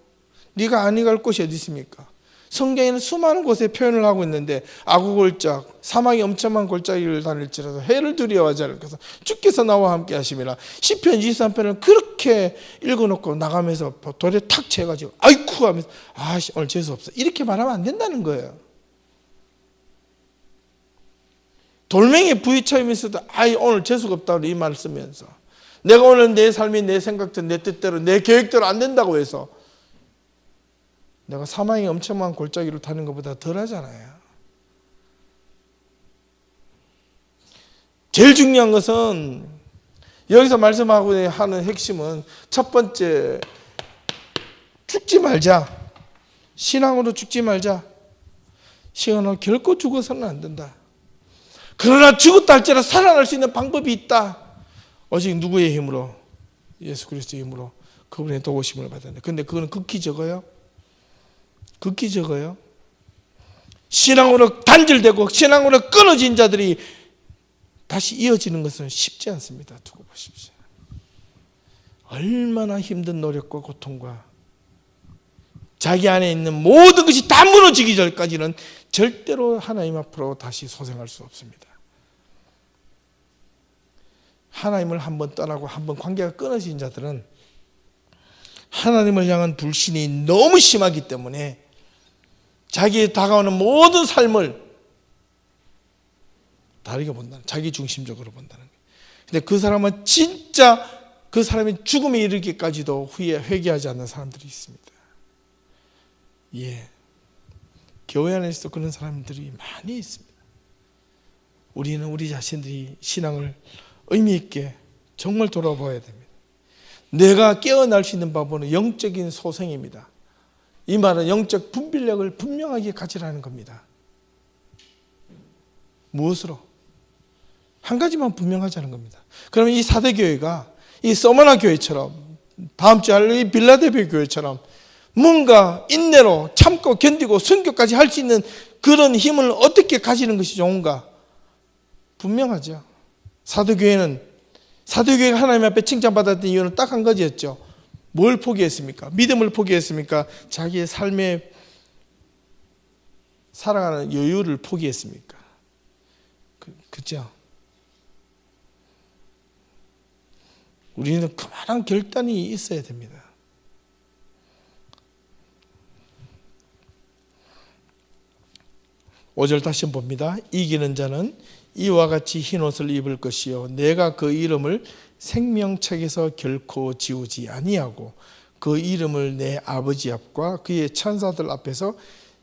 네가 아니 갈 곳이 어디 있습니까? 성경에는 수많은 곳에 표현을 하고 있는데 아구골짝, 사망이 엄청난 골짜기를 다닐지라도 해를 두려워하지 않을 것은 주께서 나와 함께 하심이라. 시편 23편을 그렇게 읽어놓고 나가면서 돌에 탁 채가지고 아이쿠 하면서 아씨 오늘 재수없어 이렇게 말하면 안 된다는 거예요. 돌멩이에 부딪혀면서도 아이 오늘 재수가 없다고 이 말을 쓰면서 내가 오늘 내 삶이 내 생각대로 내 뜻대로 내 계획대로 안 된다고 해서 내가 사망이 엄청난 골짜기를 타는 것보다 덜 하잖아요. 제일 중요한 것은 여기서 말씀하고 하는 핵심은 첫 번째 죽지 말자. 신앙으로 죽지 말자. 신앙으로 결코 죽어서는 안 된다. 그러나 죽었다 할지라도 살아날 수 있는 방법이 있다. 오직 누구의 힘으로? 예수 그리스도의 힘으로 그분의 도우심을 받았는데 근데 그거는 극히 적어요. 극히 적어요. 신앙으로 단절되고 신앙으로 끊어진 자들이 다시 이어지는 것은 쉽지 않습니다. 두고 보십시오. 얼마나 힘든 노력과 고통과 자기 안에 있는 모든 것이 다 무너지기 전까지는 절대로 하나님 앞으로 다시 소생할 수 없습니다. 하나님을 한번 떠나고 한번 관계가 끊어진 자들은 하나님을 향한 불신이 너무 심하기 때문에 자기에 다가오는 모든 삶을 다르게 본다는, 자기 중심적으로 본다는 거예요. 근데 그 사람은 진짜 그 사람이 죽음에 이르기까지도 후에 회개하지 않는 사람들이 있습니다. 예, 교회 안에서도 그런 사람들이 많이 있습니다. 우리는 우리 자신들이 신앙을 의미 있게 정말 돌아봐야 됩니다. 내가 깨어날 수 있는 방법은 영적인 소생입니다. 이 말은 영적 분별력을 분명하게 가지라는 겁니다. 무엇으로? 한 가지만 분명하자는 겁니다. 그러면 이 사대교회가 이 서머나 교회처럼 다음 주에 할 이 빌라델피아 교회처럼 뭔가 인내로 참고 견디고 순교까지 할 수 있는 그런 힘을 어떻게 가지는 것이 좋은가? 분명하죠. 사도교회가 하나님 앞에 칭찬받았던 이유는 딱 한 가지였죠. 뭘 포기했습니까? 믿음을 포기했습니까? 자기의 삶에 살아가는 여유를 포기했습니까? 그죠? 우리는 그만한 결단이 있어야 됩니다. (5절) 다시 한번 봅니다. 이기는 자는 이와 같이 흰옷을 입을 것이요 내가 그 이름을 생명책에서 결코 지우지 아니하고 그 이름을 내 아버지 앞과 그의 천사들 앞에서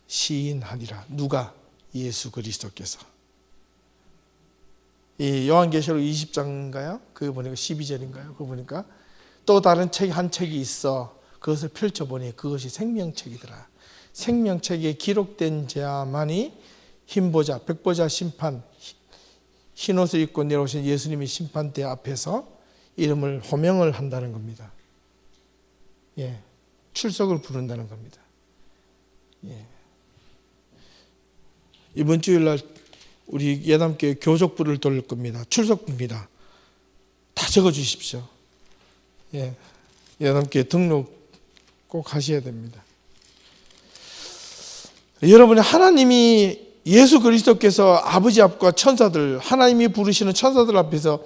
시인하리라. 누가? 예수 그리스도께서. 이 요한계시록 20장인가요? 그거 보니까 12절인가요? 그거 보니까 또 다른 책 한 책이 있어. 그것을 펼쳐보니 그것이 생명책이더라. 생명책에 기록된 자만이 흰보자, 백보자 심판, 흰옷을 입고 내려오신 예수님의 심판대 앞에서 이름을 호명을 한다는 겁니다. 예, 출석을 부른다는 겁니다. 예. 이번 주일날 우리 예담교회 교족부를 돌릴 겁니다. 출석부입니다. 다 적어주십시오. 예, 예담교회 등록 꼭 하셔야 됩니다. 여러분이 하나님이 예수 그리스도께서 아버지 앞과 천사들, 하나님이 부르시는 천사들 앞에서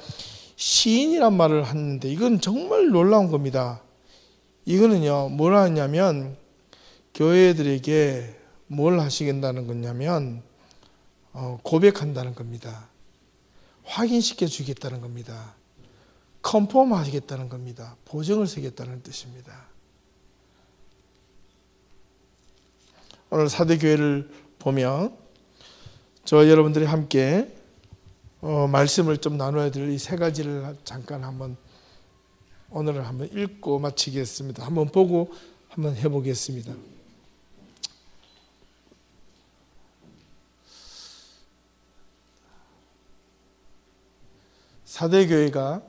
시인이란 말을 하는데 이건 정말 놀라운 겁니다. 이거는요, 뭘 하냐면 교회들에게 뭘 하시겠다는 거냐면 고백한다는 겁니다. 확인시켜 주겠다는 겁니다. 컨펌 하시겠다는 겁니다. 보증을 서겠다는 뜻입니다. 오늘 사대교회를 보면 저 여러분들이 함께 말씀을 좀 나눠야 될 이 세 가지를 잠깐 한번 오늘은 한번 읽고 마치겠습니다. 한번 보고 한번 해보겠습니다. 사대교회가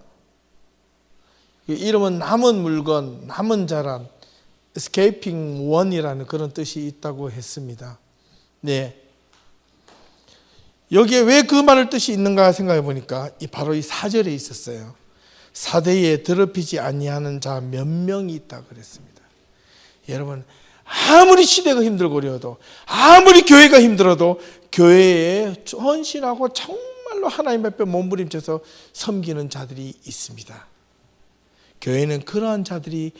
이름은 남은 물건, 남은 자란, escaping one이라는 그런 뜻이 있다고 했습니다. 네. 여기에 왜 그 말을 뜻이 있는가 생각해 보니까 바로 이 4절에 있었어요. 사대에 더럽히지 아니하는 자 몇 명이 있다 그랬습니다. 여러분, 아무리 시대가 힘들고 어려워도, 아무리 교회가 힘들어도 교회에 헌신하고 정말로 하나님 앞에 몸부림쳐서 섬기는 자들이 있습니다. 교회는 그러한 자들이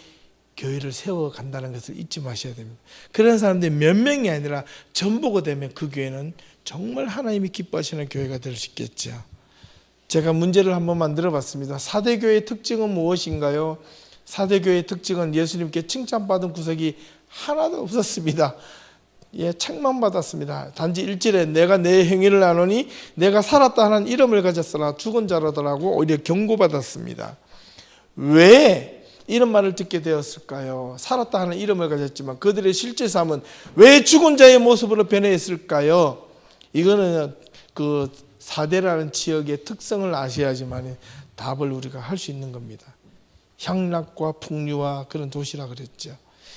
교회를 세워간다는 것을 잊지 마셔야 됩니다. 그런 사람들이 몇 명이 아니라 전부가 되면 그 교회는 정말 하나님이 기뻐하시는 교회가 될 수 있겠죠. 제가 문제를 한번 만들어봤습니다. 사대교회의 특징은 무엇인가요? 사대교회의 특징은 예수님께 칭찬받은 구석이 하나도 없었습니다. 예, 책만 받았습니다. 단지 1절에 내가 내 행위를 아노니 내가 살았다 하는 이름을 가졌으나 죽은 자라더라고 오히려 경고받았습니다. 왜 이런 말을 듣게 되었을까요? 살았다 하는 이름을 가졌지만 그들의 실제 삶은 왜 죽은 자의 모습으로 변해있을까요? 이거는 그 사대라는 지역의 특성을 아셔야지만 답을 우리가 할 수 있는 겁니다. 향락과 풍류와 그런 도시라 그랬죠.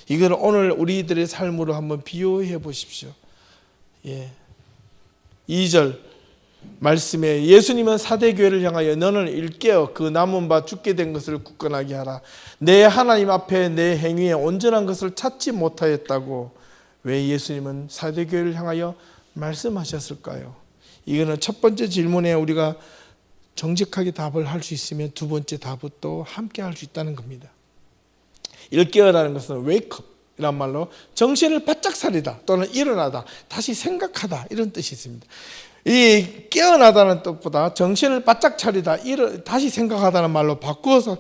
이걸 오늘 우리들의 삶으로 한번 비교해 보십시오. 예. 2절 말씀에 예수님은 사대교회를 향하여 너는 일깨어 그 남은 바 죽게 된 것을 굳건하게 하라. 내 하나님 앞에 내 행위에 온전한 것을 찾지 못하였다고 왜 예수님은 사대교회를 향하여 말씀하셨을까요? 이거는 첫 번째 질문에 우리가 정직하게 답을 할 수 있으면 두 번째 답은 또 함께 할 수 있다는 겁니다. 일깨어라는 것은 wake up 이란 말로 정신을 바짝 차리다 또는 일어나다, 다시 생각하다 이런 뜻이 있습니다. 이 깨어나다는 뜻보다 정신을 바짝 차리다, 다시 생각하다는 말로 바꾸어서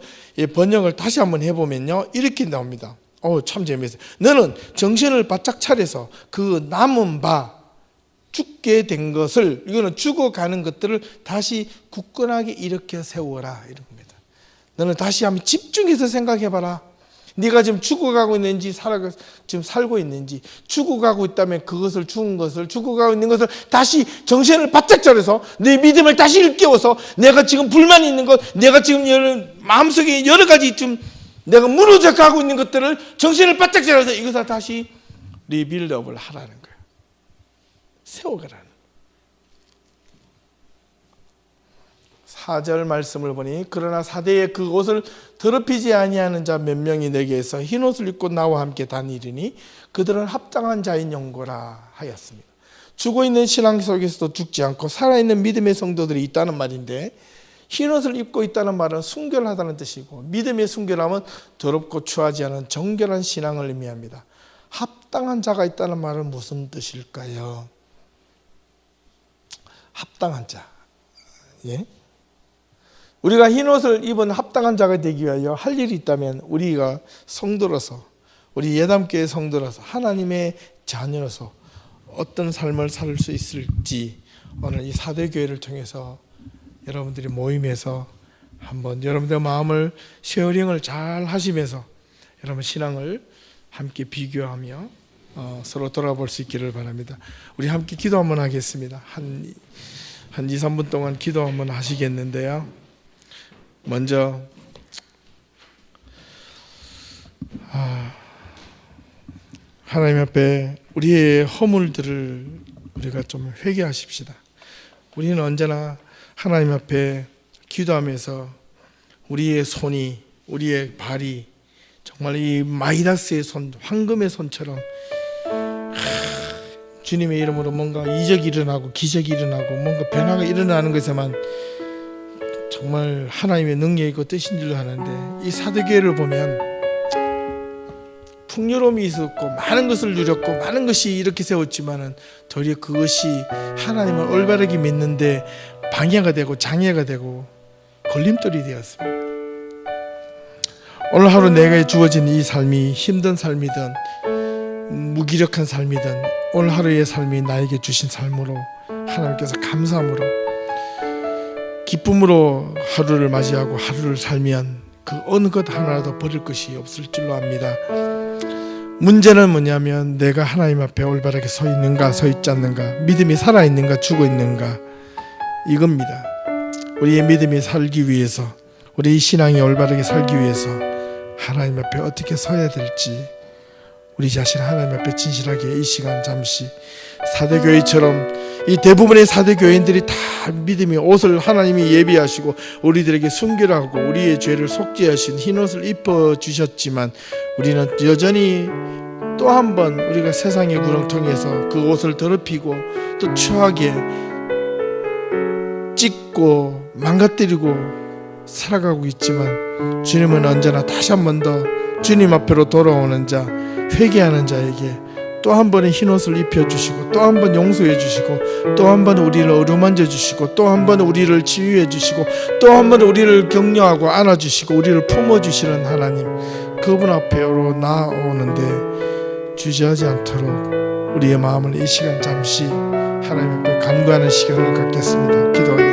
번역을 다시 한번 해보면요 이렇게 나옵니다. 참 재미있어요. 너는 정신을 바짝 차려서 그 남은 바 죽게 된 것을, 이거는 죽어가는 것들을 다시 굳건하게 일으켜 세워라 이런 겁니다. 너는 다시 한번 집중해서 생각해봐라. 네가 지금 죽어가고 있는지 지금 살고 있는지, 죽어가고 있다면 그것을 죽은 것을, 죽어가고 있는 것을 다시 정신을 바짝 차려서 내 믿음을 다시 일깨워서 내가 지금 불만이 있는 것, 내가 지금 마음속에 여러 가지 좀 내가 무너져 가고 있는 것들을 정신을 바짝 차려서 이것을 다시 리빌드업을 하라는 거예요. 세워가라는. 4절 말씀을 보니 그러나 사대에 그 옷을 더럽히지 아니하는 자 몇 명이 내게서 흰 옷을 입고 나와 함께 다니리니 그들은 합당한 자인 영고라 하였습니다. 죽어 있는 신앙 속에서도 죽지 않고 살아있는 믿음의 성도들이 있다는 말인데, 흰 옷을 입고 있다는 말은 순결하다는 뜻이고, 믿음의 순결함은 더럽고 추하지 않은 정결한 신앙을 의미합니다. 합당한 자가 있다는 말은 무슨 뜻일까요? 합당한 자. 예? 우리가 흰 옷을 입은 합당한 자가 되기 위하여 할 일이 있다면 우리가 성도로서, 우리 예담교회 성도로서, 하나님의 자녀로서 어떤 삶을 살 수 있을지 오늘 이 사대교회를 통해서 여러분들이 모임에서 한번 여러분들의 마음을 쉐어링을 잘 하시면서 여러분 신앙을 함께 비교하며 서로 돌아볼 수 있기를 바랍니다. 우리 함께 기도 한번 하겠습니다. 한 2, 3분 동안 기도 한번 하시겠는데요. 먼저 하나님 앞에 우리의 허물들을 우리가 좀 회개하십시다. 우리는 언제나 하나님 앞에 기도하면서 우리의 손이, 우리의 발이 정말 이 마이다스의 손, 황금의 손처럼 주님의 이름으로 뭔가 이적이 일어나고 기적이 일어나고 뭔가 변화가 일어나는 것에만 정말 하나님의 능력이고 뜻인 줄로 하는데, 이 사대교회를 보면 풍요로움이 있었고 많은 것을 누렸고 많은 것이 이렇게 세웠지만은 도리어 그것이 하나님을 올바르게 믿는데 방해가 되고 장애가 되고 걸림돌이 되었습니다. 오늘 하루 내게 주어진 이 삶이 힘든 삶이든 무기력한 삶이든 오늘 하루의 삶이 나에게 주신 삶으로 하나님께서 감사함으로 기쁨으로 하루를 맞이하고 하루를 살면 그 어느 것 하나라도 버릴 것이 없을 줄로 압니다. 문제는 뭐냐면 내가 하나님 앞에 올바르게 서 있는가 서 있지 않는가, 믿음이 살아 있는가 죽어 있는가, 이겁니다. 우리의 믿음이 살기 위해서, 우리의 신앙이 올바르게 살기 위해서 하나님 앞에 어떻게 서야 될지 우리 자신 하나님 앞에 진실하게 이 시간 잠시 사대교회처럼, 이 대부분의 사대교인들이 다 믿음의 옷을 하나님이 예비하시고 우리들에게 순결하고 우리의 죄를 속죄하신 흰옷을 입혀주셨지만 우리는 여전히 또 한 번 우리가 세상의 구렁텅이에서 그 옷을 더럽히고 또 추하게 찢고 망가뜨리고 살아가고 있지만, 주님은 언제나 다시 한 번 더 주님 앞으로 돌아오는 자, 회개하는 자에게 또 한 번의 흰옷을 입혀주시고 또 한 번 용서해 주시고 또 한 번 우리를 어루만져 주시고 또 한 번 우리를 치유해 주시고 또 한 번 우리를 격려하고 안아주시고 우리를 품어주시는 하나님, 그분 앞으로 나아오는데 주저하지 않도록 우리의 마음을 이 시간 잠시 하나님 앞에 간구하는 시간을 갖겠습니다. 기도하겠습니다.